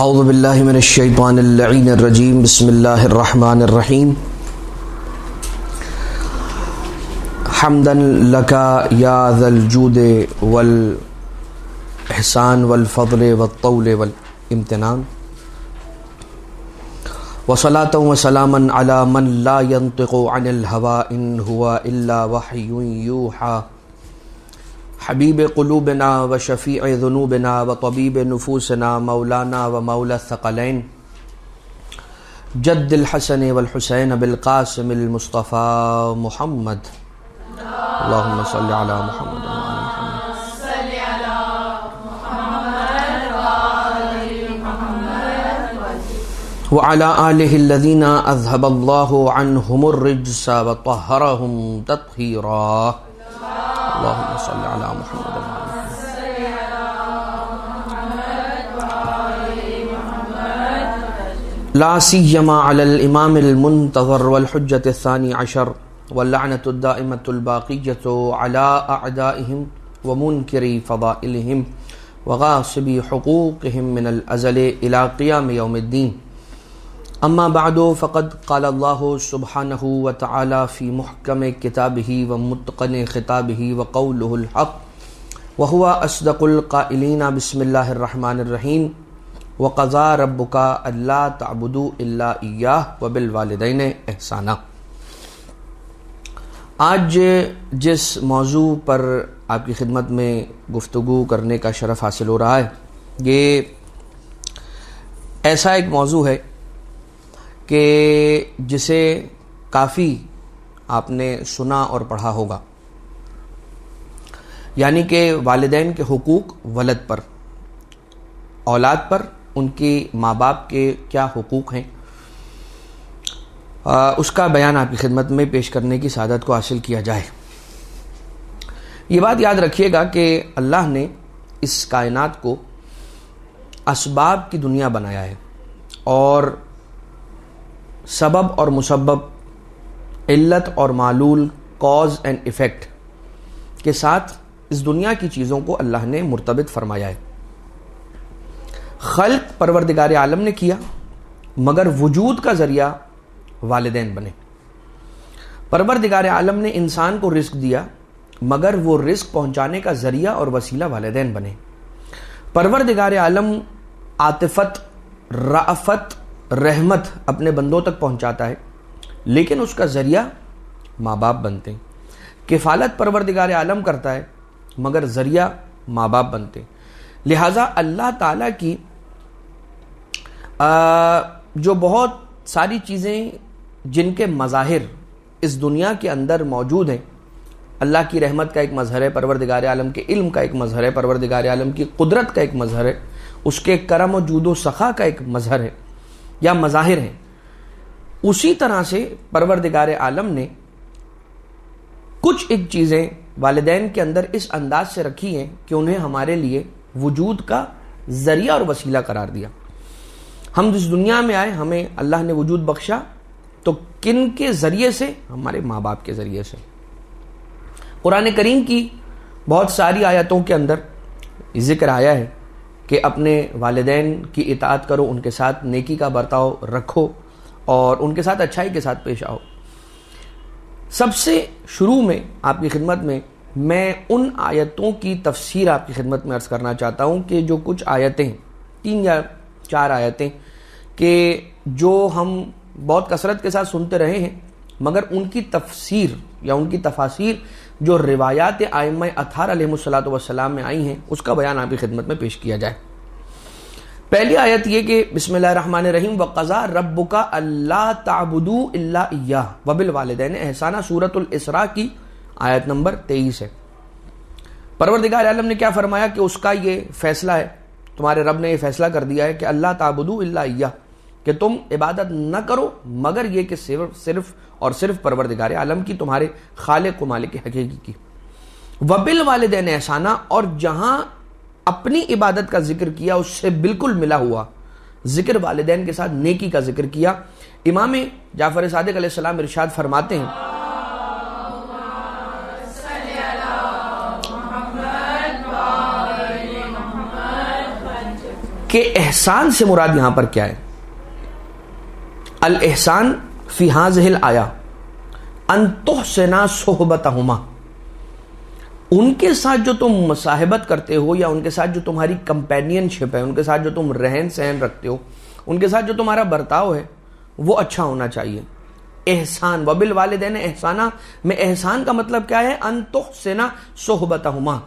اعوذ باللہ من الشیطان اللعین الرجیم بسم اللہ الرحمن الرحیم حمدا لکا یا ذا الجود والاحسان والفضل والطول والامتنان وصلاة وسلاما علی من لا ينطق عن الہوا ان هو الا وحی یوحى حبیب قلوبنا و شفیع ذنوبنا و طبیب نفوسنا مولانا و مولا الثقلین جد الحسن والحسین بالقاسم المصطفى محمد اللہم صل علی محمد وعلى آلہ الذین اذهب اللہ عنہم الرجس وطہرہم تطہیرا اللهم صل على محمد لا سيما على الإمام المنتظر والحجة الثاني عشر واللعنة الدائمة الباقية على أعدائهم ومنكري فضائلهم وغاصبي حقوقهم من الأزل إلى قيام يوم الدين. اما بعد فقد قال الله سبحانه وتعالى في محكم كتابه ومتقن خطابه وقوله الحق وهو اصدق القائلين بسم الله الرحمن الرحيم وقضى ربك الا تعبدوا الا اياه وبالوالدين احسانا. آج جس موضوع پر آپ کی خدمت میں گفتگو کرنے کا شرف حاصل ہو رہا ہے، یہ ایسا ایک موضوع ہے کہ جسے کافی آپ نے سنا اور پڑھا ہوگا، یعنی کہ والدین کے حقوق ولد پر، اولاد پر ان کی ماں باپ کے کیا حقوق ہیں، اس کا بیان آپ کی خدمت میں پیش کرنے کی سعادت کو حاصل کیا جائے. یہ بات یاد رکھیے گا کہ اللہ نے اس کائنات کو اسباب کی دنیا بنایا ہے، اور سبب اور مسبب، علت اور معلول، کاز اینڈ ایفیکٹ کے ساتھ اس دنیا کی چیزوں کو اللہ نے مرتبط فرمایا ہے. خلق پروردگار عالم نے کیا، مگر وجود کا ذریعہ والدین بنے. پروردگار عالم نے انسان کو رزق دیا، مگر وہ رزق پہنچانے کا ذریعہ اور وسیلہ والدین بنے. پروردگار عالم عاطفت، رأفت، رحمت اپنے بندوں تک پہنچاتا ہے، لیکن اس کا ذریعہ ماں باپ بنتے ہیں. کفالت پروردگار عالم کرتا ہے، مگر ذریعہ ماں باپ بنتے ہیں. لہٰذا اللہ تعالیٰ کی جو بہت ساری چیزیں جن کے مظاہر اس دنیا کے اندر موجود ہیں، اللہ کی رحمت کا ایک مظہر ہے، پروردگار عالم کے علم کا ایک مظہر ہے، پروردگار عالم کی قدرت کا ایک مظہر ہے، اس کے کرم و جود و سخا کا ایک مظہر ہے یا مظاہر ہیں. اسی طرح سے پروردگار عالم نے کچھ ایک چیزیں والدین کے اندر اس انداز سے رکھی ہیں کہ انہیں ہمارے لیے وجود کا ذریعہ اور وسیلہ قرار دیا. ہم جس دنیا میں آئے، ہمیں اللہ نے وجود بخشا، تو کن کے ذریعے سے؟ ہمارے ماں باپ کے ذریعے سے. قرآن کریم کی بہت ساری آیتوں کے اندر ذکر آیا ہے کہ اپنے والدین کی اطاعت کرو، ان کے ساتھ نیکی کا برتاؤ رکھو اور ان کے ساتھ اچھائی کے ساتھ پیش آؤ. سب سے شروع میں آپ کی خدمت میں ان آیتوں کی تفسیر آپ کی خدمت میں عرض کرنا چاہتا ہوں کہ جو کچھ آیتیں، 3 یا 4 آیتیں کہ جو ہم بہت کثرت کے ساتھ سنتے رہے ہیں، مگر ان کی تفسیر یا ان کی تفاسیر جو روایات ائمہ اطہار علیہ السلام میں آئی ہیں، اس کا بیان آپ کی خدمت میں پیش کیا جائے. پہلی آیت یہ کہ بسم اللہ الرحمن الرحیم وَقَضَى رَبُّكَ أَلَّا تَعْبُدُوا إِلَّا إِيَّاهُ وَبِالْوَالِدَيْنِ إِحْسَانًا، سورۃ الاسراء کی آیت نمبر 23 ہے. پروردگار عالم نے کیا فرمایا کہ اس کا یہ فیصلہ ہے، تمہارے رب نے یہ فیصلہ کر دیا ہے کہ اللہ تعبدوا الا ایہ، کہ تم عبادت نہ کرو مگر یہ کہ صرف اور صرف پروردگار عالم کی، تمہارے خالق و مالک حقیقی کی. وبالوالدین احسانا، اور جہاں اپنی عبادت کا ذکر کیا اس سے بالکل ملا ہوا ذکر والدین کے ساتھ نیکی کا ذکر کیا. امام جعفر صادق علیہ السلام ارشاد فرماتے ہیں کہ احسان سے مراد یہاں پر کیا ہے؟ الاحسان فی ہذہ الآیہ ان تحسن صحبتہما، ان کے ساتھ جو تم مصاحبت کرتے ہو یا ان کے ساتھ جو تمہاری کمپینین شپ ہے، ان کے ساتھ جو تم رہن سہن رکھتے ہو، ان کے ساتھ جو تمہارا برتاؤ ہے وہ اچھا ہونا چاہیے۔ احسان وبالوالدین احسانہ میں احسان کا مطلب کیا ہے؟ ان تحسن صحبتہما،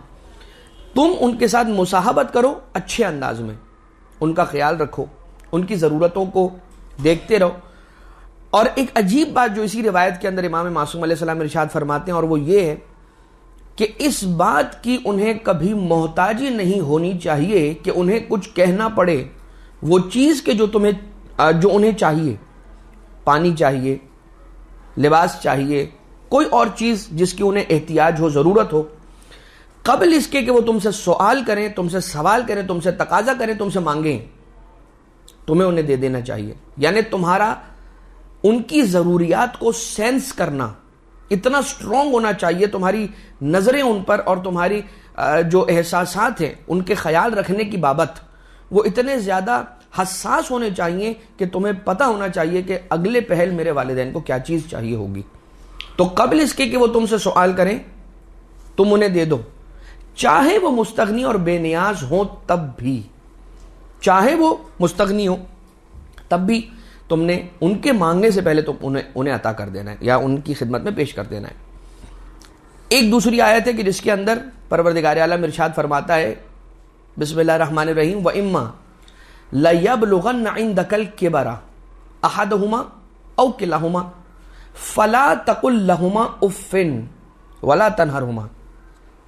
تم ان کے ساتھ مصاحبت کرو اچھے انداز میں، ان کا خیال رکھو، ان کی ضرورتوں کو دیکھتے رہو۔ اور ایک عجیب بات جو اسی روایت کے اندر امام معصوم علیہ السلام ارشاد فرماتے ہیں، اور وہ یہ ہے کہ اس بات کی انہیں کبھی محتاجی نہیں ہونی چاہیے کہ انہیں کچھ کہنا پڑے، وہ چیز کے جو انہیں چاہیے، پانی چاہیے، لباس چاہیے، کوئی اور چیز جس کی انہیں احتیاج ہو، ضرورت ہو، قبل اس کے کہ وہ تم سے سوال کریں، تم سے سوال کریں، تم سے تقاضا کریں، تم سے مانگیں، تمہیں انہیں دے دینا چاہیے۔ یعنی تمہارا ان کی ضروریات کو سینس کرنا اتنا سٹرونگ ہونا چاہیے، تمہاری نظریں ان پر اور تمہاری جو احساسات ہیں ان کے خیال رکھنے کی بابت وہ اتنے زیادہ حساس ہونے چاہیے کہ تمہیں پتہ ہونا چاہیے کہ اگلے پہل میرے والدین کو کیا چیز چاہیے ہوگی، تو قبل اس کے کہ وہ تم سے سوال کریں تم انہیں دے دو، چاہے وہ مستغنی اور بے نیاز ہوں تب بھی، چاہے وہ مستغنی ہوں تب بھی تم نے ان کے مانگنے سے پہلے تم انہیں عطا کر دینا ہے یا ان کی خدمت میں پیش کر دینا ہے۔ ایک دوسری آیت ہے کہ جس کے اندر پروردگار عالم ارشاد فرماتا ہے، بسم اللہ الرحمن الرحیم، وَإِمَّا لَيَبْلُغَنَّ عِنْدَكَ الْكِبَرَ أَحَدُهُمَا أَوْ كِلَاهُمَا فَلَا تَقُلْ لَهُمَا أُفٍّ وَلَا تَنْهَرْهُمَا۔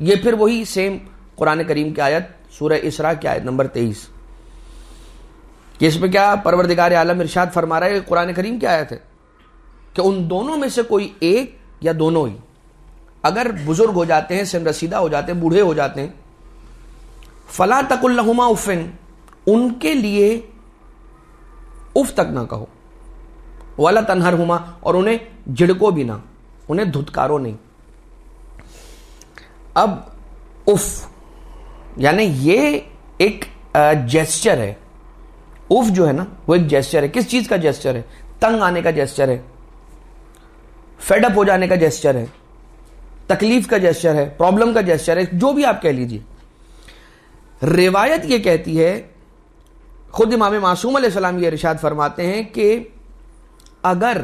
یہ پھر وہی سیم قرآن کریم کی آیت سورہ اسراء کی آیت نمبر 23 کہ اس میں کیا پروردگار عالم ارشاد فرما رہا ہے، قرآن کریم کی آیت ہے کہ ان دونوں میں سے کوئی ایک یا دونوں ہی اگر بزرگ ہو جاتے ہیں، سن رسیدہ ہو جاتے ہیں، بوڑھے ہو جاتے ہیں، فلا تقل لہما افن، ان کے لیے اف تک نہ کہو، ولا تنہرہما، اور انہیں جھڑکو بھی نہ، انہیں دھتکارو نہیں۔ اب اف یعنی یہ ایک جیسچر ہے، اف جو ہے نا وہ ایک جیسچر ہے۔ کس چیز کا جیسچر ہے؟ تنگ آنے کا جیسچر ہے، فیڈ اپ ہو جانے کا جیسچر ہے، تکلیف کا جیسچر ہے، پرابلم کا جیسچر ہے، جو بھی آپ کہہ لیجئے۔ روایت یہ کہتی ہے، خود امام معصوم علیہ السلام یہ ارشاد فرماتے ہیں کہ اگر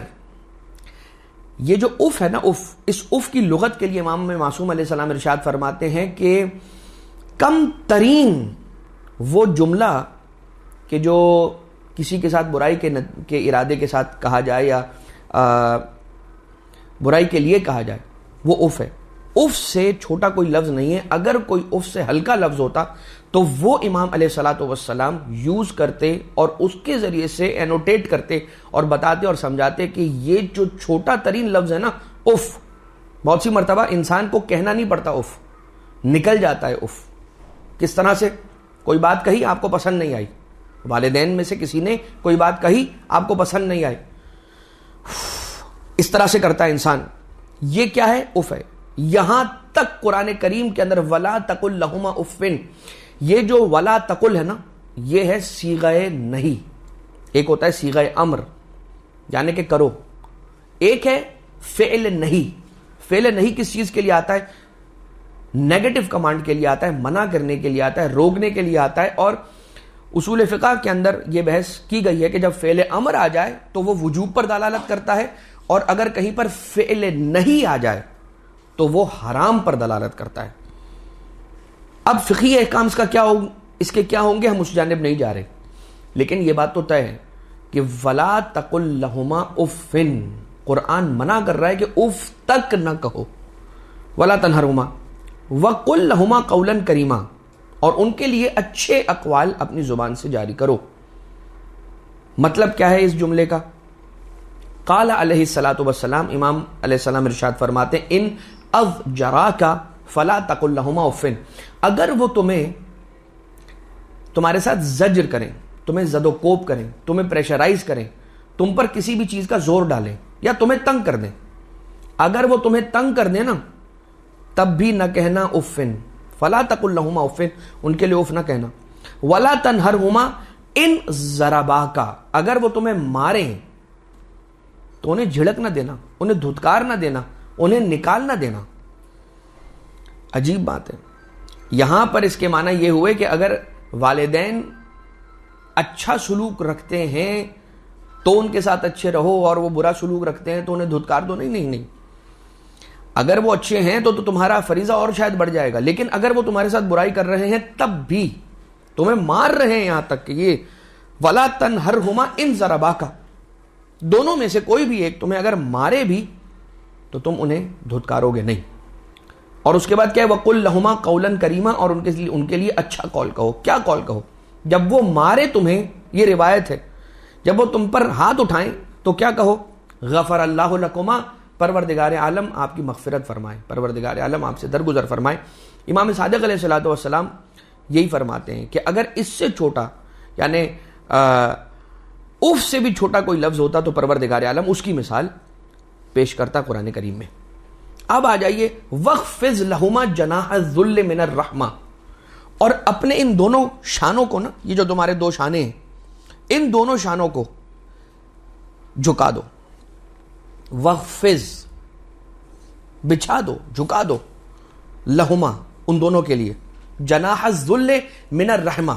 یہ جو اف ہے نا، اس اف کی لغت کے لیے امام معصوم علیہ السلام ارشاد فرماتے ہیں کہ کم ترین وہ جملہ کہ جو کسی کے ساتھ برائی کے ارادے کے ساتھ کہا جائے یا برائی کے لیے کہا جائے وہ اف ہے۔ اف سے چھوٹا کوئی لفظ نہیں ہے۔ اگر کوئی اف سے ہلکا لفظ ہوتا تو وہ امام علیہ الصلوۃ والسلام یوز کرتے اور اس کے ذریعے سے اینوٹیٹ کرتے اور بتاتے اور سمجھاتے کہ یہ جو چھوٹا ترین لفظ ہے نا اف، بہت سی مرتبہ انسان کو کہنا نہیں پڑتا اف، نکل جاتا ہے اف۔ کس طرح سے؟ کوئی بات کہی آپ کو پسند نہیں آئی، والدین میں سے کسی نے کوئی بات کہی آپ کو پسند نہیں آئی، اس طرح سے کرتا ہے انسان، یہ کیا ہے؟ اف ہے۔ یہاں تک قرآن کریم کے اندر ولا تقل لہما افن، یہ جو ولا تقل ہے نا یہ ہے صیغہ نہیں۔ ایک ہوتا ہے صیغہ امر یعنی کہ کرو، ایک ہے فعل نہیں۔ فعل نہیں کس چیز کے لیے آتا ہے؟ نیگیٹو کمانڈ کے لیے آتا ہے، منع کرنے کے لیے آتا ہے، روکنے کے لیے آتا ہے۔ اور اصول فقہ کے اندر یہ بحث کی گئی ہے کہ جب فعل امر آ جائے تو وہ وجوب پر دلالت کرتا ہے، اور اگر کہیں پر فعل نہیں آ جائے تو وہ حرام پر دلالت کرتا ہے۔ اب فقہی احکام اس کے کیا ہوں گے ہم اس جانب نہیں جا رہے، لیکن یہ بات تو طے ہے کہ ولا تقل لہما افن، قرآن منع کر رہا ہے کہ اف تک نہ کہو، ولا تنہرہما وقل لہما قولا کریما، اور ان کے لیے اچھے اقوال اپنی زبان سے جاری کرو۔ مطلب کیا ہے اس جملے کا؟ قال علیہ الصلوۃ والسلام، امام علیہ السلام ارشاد فرماتے ہیں، ان اضجراک فلا تقل لہما افن، اگر وہ تمہارے ساتھ زجر کریں، تمہیں زد و کوب کریں، تمہیں پریشرائز کریں، تم پر کسی بھی چیز کا زور ڈالیں یا تمہیں تنگ کر دیں، اگر وہ تمہیں تنگ کر دیں نا تب بھی نہ کہنا افن، فلا تقل لہما افن، ان کے لیے اف نہ کہنا، ولا تنہرہما ان ضرباکا، اگر وہ تمہیں ماریں تو انہیں جھڑک نہ دینا، انہیں دھتکار نہ دینا، انہیں نکال نہ دینا۔ عجیب بات ہے، یہاں پر اس کے معنی یہ ہوئے کہ اگر والدین اچھا سلوک رکھتے ہیں تو ان کے ساتھ اچھے رہو، اور وہ برا سلوک رکھتے ہیں تو انہیں دھتکار دو۔ نہیں، اگر وہ اچھے ہیں تو تمہارا فریضہ اور شاید بڑھ جائے گا، لیکن اگر وہ تمہارے ساتھ برائی کر رہے ہیں تب بھی تمہیں مار رہے ہیں، یہاں تک کہ یہ وَلَا تَنْهَرْهُمَا إِنْ ضَرَبَاكَ، دونوں میں سے کوئی بھی ایک تمہیں اگر مارے بھی تو تم انہیں دھتکارو گے نہیں۔ اور اس کے بعد کیا ہے، وَقُلْ لَهُمَا قَوْلًا كَرِيمًا، اور ان کے لیے اچھا قول کہو۔ کیا قول کہو؟ جب وہ مارے تمہیں، یہ روایت ہے، جب وہ تم پر ہاتھ اٹھائیں تو کیا کہو؟ غفر اللہ لکما، پروردگار عالم آپ کی مغفرت فرمائے، پروردگار عالم آپ سے درگزر فرمائے۔ امام صادق علیہ الصلوۃ والسلام یہی فرماتے ہیں کہ اگر اس سے چھوٹا، یعنی اف سے بھی چھوٹا کوئی لفظ ہوتا تو پروردگار عالم اس کی مثال پیش کرتا قرآن کریم میں۔ اب آ جائیے وَخْفِضْ لَهُمَا جَنَاحَ الذُّلِّ مِنَ الرَّحْمَةِ، اور اپنے ان دونوں شانوں کو نا، یہ جو تمہارے دو شانے ہیں، ان دونوں شانوں کو جھکا دو۔ وَخْفِضْ، بچھا دو، جھکا دو، لہما، ان دونوں کے لیے، جناح الذل من الرحمہ،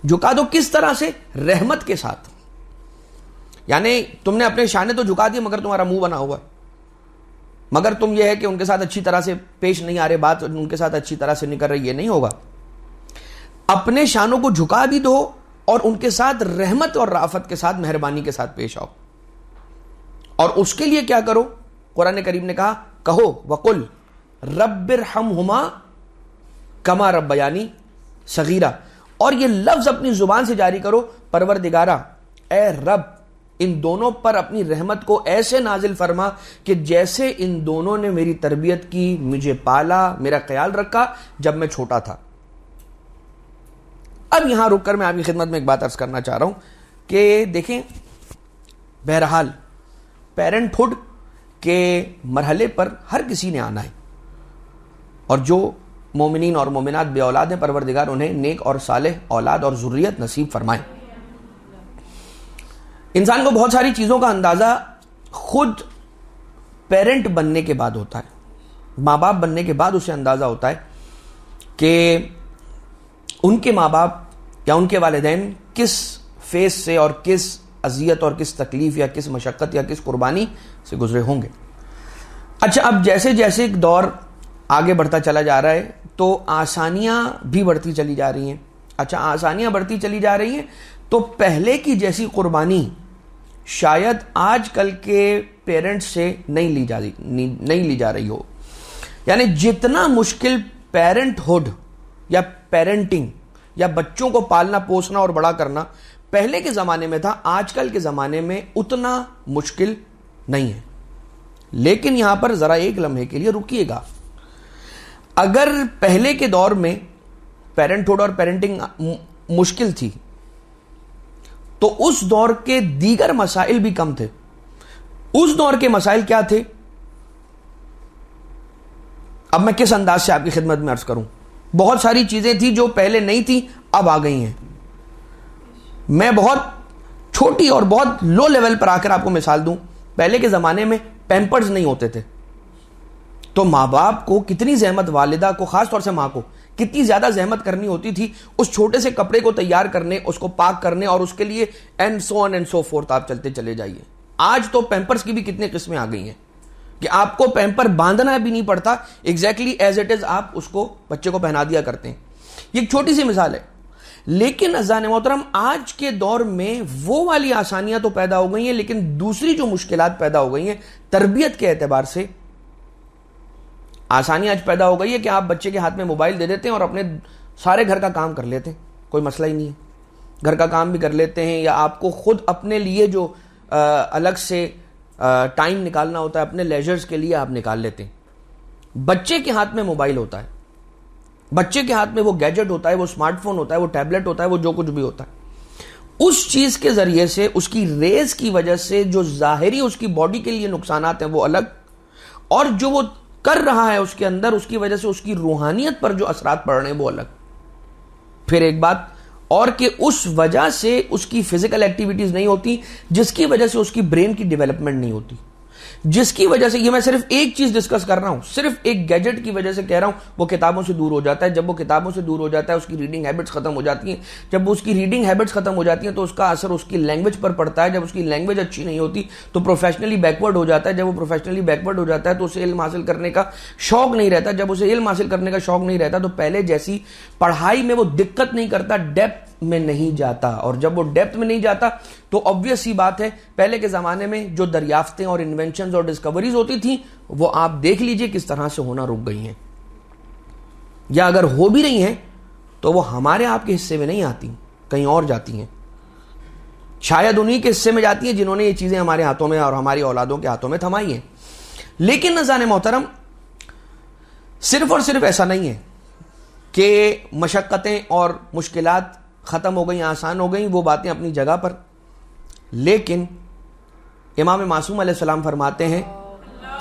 جھکا دو کس طرح سے؟ رحمت کے ساتھ۔ یعنی تم نے اپنے شانے تو جھکا دیے مگر تمہارا منہ بنا ہوا ہے، مگر تم یہ ہے کہ ان کے ساتھ اچھی طرح سے پیش نہیں آ رہے، بات ان کے ساتھ اچھی طرح سے نہیں کر رہی، یہ نہیں ہوگا۔ اپنے شانوں کو جھکا بھی دو اور ان کے ساتھ رحمت اور رافت کے ساتھ، مہربانی کے ساتھ پیش آؤ۔ اور اس کے لیے کیا کرو؟ قرآن کریم نے کہا، کہو وَقُلْ رَبِّ ارْحَمْهُمَا كَمَا رَبَّيَانِي صَغِيرًا، اور یہ لفظ اپنی زبان سے جاری کرو، پروردگارا اے رب ان دونوں پر اپنی رحمت کو ایسے نازل فرما کہ جیسے ان دونوں نے میری تربیت کی، مجھے پالا، میرا خیال رکھا جب میں چھوٹا تھا۔ اب یہاں رک کر میں آپ کی خدمت میں ایک بات عرض کرنا چاہ رہا ہوں کہ دیکھیں، بہرحال پیرنٹ ہوڈ کے مرحلے پر ہر کسی نے آنا ہے، اور جو مومنین اور مومنات بے اولاد ہیں، پروردگار انہیں نیک اور صالح اولاد اور ذریت نصیب فرمائے۔ انسان کو بہت ساری چیزوں کا اندازہ خود پیرنٹ بننے کے بعد ہوتا ہے، ماں باپ بننے کے بعد اسے اندازہ ہوتا ہے کہ ان کے ماں باپ یا ان کے والدین کس فیز سے اور کس اذیت اور کس تکلیف یا کس مشقت یا کس قربانی سے گزرے ہوں گے۔ اچھا، اب جیسے جیسے ایک دور آگے بڑھتا چلا جا رہا ہے تو آسانیاں بھی بڑھتی چلی جا رہی ہیں۔ اچھا، آسانیاں بڑھتی چلی جا رہی ہیں تو پہلے کی جیسی قربانی شاید آج کل کے پیرنٹس سے نہیں لی جا رہی ہو۔ یعنی جتنا مشکل پیرنٹ ہوڈ یا پیرنٹنگ یا بچوں کو پالنا پوسنا اور بڑا کرنا پہلے کے زمانے میں تھا، آج کل کے زمانے میں اتنا مشکل نہیں ہے۔ لیکن یہاں پر ذرا ایک لمحے کے لیے رکیے گا، اگر پہلے کے دور میں پیرنٹ ہوڈ اور پیرنٹنگ مشکل تھی تو اس دور کے دیگر مسائل بھی کم تھے۔ اس دور کے مسائل کیا تھے؟ اب میں کس انداز سے آپ کی خدمت میں عرض کروں؟ بہت ساری چیزیں تھیں جو پہلے نہیں تھیں، اب آ گئی ہیں۔ میں بہت چھوٹی اور بہت لو لیول پر آ کر آپ کو مثال دوں، پہلے کے زمانے میں پیمپرز نہیں ہوتے تھے، تو ماں باپ کو کتنی زحمت، والدہ کو خاص طور سے ماں کو کتنی زیادہ زحمت کرنی ہوتی تھی اس چھوٹے سے کپڑے کو تیار کرنے، اس کو پاک کرنے، اور اس کے لیے and so on and so forth آپ چلتے چلے جائیے۔ آج تو پیمپرز کی بھی کتنی قسمیں آ گئی ہیں کہ آپ کو پیمپر باندھنا بھی نہیں پڑتا، ایگزیکٹلی ایز اٹ از آپ اس کو بچے کو پہنا دیا کرتے ہیں۔ یہ ایک چھوٹی سی مثال ہے، لیکن عزیزان محترم آج کے دور میں وہ والی آسانیاں تو پیدا ہو گئی ہیں، لیکن دوسری جو مشکلات پیدا ہو گئی ہیں تربیت کے اعتبار سے، آسانی آج پیدا ہو گئی ہے کہ آپ بچے کے ہاتھ میں موبائل دے دیتے ہیں اور اپنے سارے گھر کا کام کر لیتے ہیں، کوئی مسئلہ ہی نہیں ہے، گھر کا کام بھی کر لیتے ہیں، یا آپ کو خود اپنے لیے جو الگ سے ٹائم نکالنا ہوتا ہے اپنے لیجرز کے لیے آپ نکال لیتے ہیں۔ بچے کے ہاتھ میں موبائل ہوتا ہے، بچے کے ہاتھ میں وہ گیجٹ ہوتا ہے، وہ اسمارٹ فون ہوتا ہے، وہ ٹیبلٹ ہوتا ہے، وہ جو کچھ بھی ہوتا ہے، اس چیز کے ذریعے سے، اس کی ریز کی وجہ سے جو ظاہری اس کی باڈی کے لیے نقصانات ہیں وہ الگ، اور جو وہ کر رہا ہے اس کے اندر، اس کی وجہ سے اس کی روحانیت پر جو اثرات پڑ رہے ہیں وہ الگ۔ پھر ایک بات اور کہ اس وجہ سے اس کی فزیکل ایکٹیویٹیز نہیں ہوتی جس کی وجہ سے اس کی برین کی ڈیولپمنٹ نہیں ہوتی، جس کی وجہ سے، یہ میں صرف ایک چیز ڈسکس کر رہا ہوں، صرف ایک گیجٹ کی وجہ سے کہہ رہا ہوں، وہ کتابوں سے دور ہو جاتا ہے. جب وہ کتابوں سے دور ہو جاتا ہے اس کی ریڈنگ ہیبٹس ختم ہو جاتی ہیں. جب اس کی ریڈنگ ہیبٹس ختم ہو جاتی ہیں تو اس کا اثر اس کی لینگویج پر پڑتا ہے. جب اس کی لینگویج اچھی نہیں ہوتی تو پروفیشنلی بیکورڈ ہو جاتا ہے. جب وہ پروفیشنلی بیکورڈ ہو جاتا ہے تو اسے علم حاصل کرنے کا شوق نہیں رہتا. جب اسے علم حاصل کرنے کا شوق نہیں رہتا تو پہلے جیسی پڑھائی میں وہ دقت نہیں کرتا، ڈیپتھ میں نہیں جاتا. اور جب وہ ڈیپتھ میں نہیں جاتا تو obvious سی بات ہے، پہلے کے زمانے میں جو دریافتیں اور انوینشنز اور ڈسکوریز ہوتی تھیں وہ آپ دیکھ لیجئے کس طرح سے ہونا رک گئی ہیں، یا اگر ہو بھی رہی ہیں تو وہ ہمارے آپ کے حصے میں نہیں آتی، کہیں اور جاتی ہیں. شاید انہی کے حصے میں جاتی ہیں جنہوں نے یہ چیزیں ہمارے ہاتھوں میں اور ہماری اولادوں کے ہاتھوں میں تھمائی ہیں. لیکن ناظرین محترم، صرف اور صرف ایسا نہیں ہے کہ مشقتیں اور مشکلات ختم ہو گئیں، آسان ہو گئیں، وہ باتیں اپنی جگہ پر. لیکن امام معصوم علیہ السلام فرماتے ہیں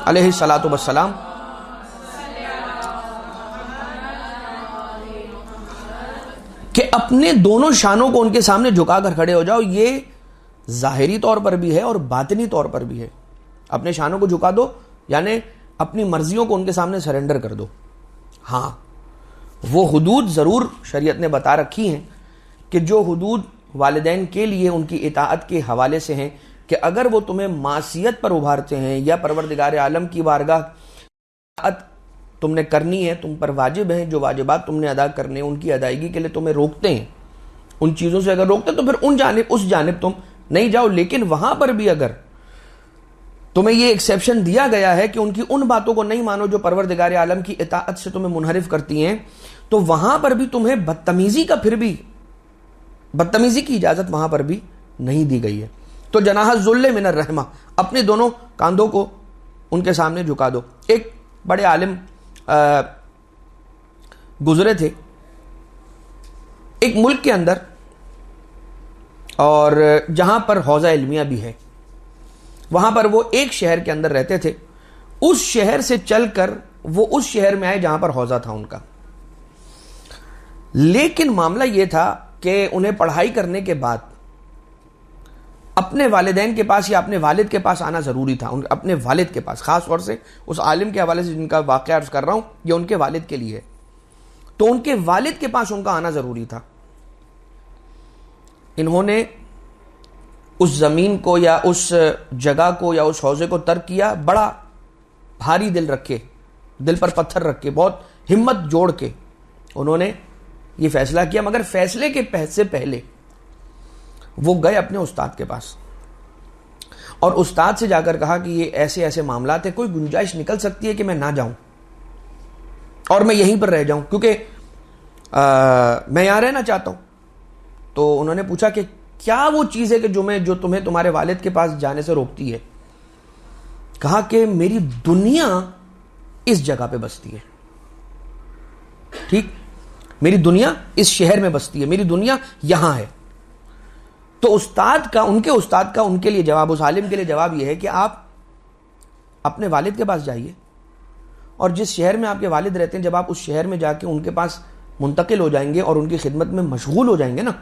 علیہ الصلاۃ والسلام کہ اپنے دونوں شانوں کو ان کے سامنے جھکا کر کھڑے ہو جاؤ. یہ ظاہری طور پر بھی ہے اور باطنی طور پر بھی ہے. اپنے شانوں کو جھکا دو یعنی اپنی مرضیوں کو ان کے سامنے سرنڈر کر دو. ہاں، وہ حدود ضرور شریعت نے بتا رکھی ہیں کہ جو حدود والدین کے لیے ان کی اطاعت کے حوالے سے ہیں کہ اگر وہ تمہیں معصیت پر ابھارتے ہیں یا پروردگار عالم کی بارگاہ اطاعت تم نے کرنی ہے، تم پر واجب ہیں، جو واجبات تم نے ادا کرنے ان کی ادائیگی کے لیے تمہیں روکتے ہیں، ان چیزوں سے اگر روکتے ہیں تو پھر اس جانب تم نہیں جاؤ. لیکن وہاں پر بھی اگر تمہیں یہ ایکسیپشن دیا گیا ہے کہ ان کی ان باتوں کو نہیں مانو جو پروردگار عالم کی اطاعت سے تمہیں منحرف کرتی ہیں، تو وہاں پر بھی تمہیں بدتمیزی کی اجازت وہاں پر بھی نہیں دی گئی ہے. تو جناح الذل من الرحمہ، اپنے دونوں کاندھوں کو ان کے سامنے جھکا دو. ایک بڑے عالم گزرے تھے ایک ملک کے اندر، اور جہاں پر حوضہ علمیہ بھی ہے، وہاں پر وہ ایک شہر کے اندر رہتے تھے. اس شہر سے چل کر وہ اس شہر میں آئے جہاں پر حوضہ تھا ان کا. لیکن معاملہ یہ تھا کہ انہیں پڑھائی کرنے کے بعد اپنے والدین کے پاس یا اپنے والد کے پاس آنا ضروری تھا. اپنے والد کے پاس، خاص طور سے اس عالم کے حوالے سے جن کا واقعہ عرض کر رہا ہوں یہ ان کے والد کے لیے ہے، تو ان کے والد کے پاس ان کا آنا ضروری تھا. انہوں نے اس زمین کو یا اس جگہ کو یا اس حوضے کو ترک کیا، بڑا بھاری دل رکھے، دل پر پتھر رکھ کے، بہت ہمت جوڑ کے انہوں نے یہ فیصلہ کیا. مگر فیصلے کے سے پہلے وہ گئے اپنے استاد کے پاس اور استاد سے جا کر کہا کہ یہ ایسے ایسے معاملات ہیں، کوئی گنجائش نکل سکتی ہے کہ میں نہ جاؤں اور میں یہیں پر رہ جاؤں، کیونکہ میں یہاں رہنا چاہتا ہوں. تو انہوں نے پوچھا کہ کیا وہ چیز ہے کہ جو تمہیں تمہارے والد کے پاس جانے سے روکتی ہے؟ کہا کہ میری دنیا اس جگہ پہ بستی ہے. ٹھیک، میری دنیا اس شہر میں بستی ہے، میری دنیا یہاں ہے. تو ان کے استاد کا ان کے لیے جواب، اس عالم کے لیے جواب یہ ہے کہ آپ اپنے والد کے پاس جائیے، اور جس شہر میں آپ کے والد رہتے ہیں جب آپ اس شہر میں جا کے ان کے پاس منتقل ہو جائیں گے اور ان کی خدمت میں مشغول ہو جائیں گے نا،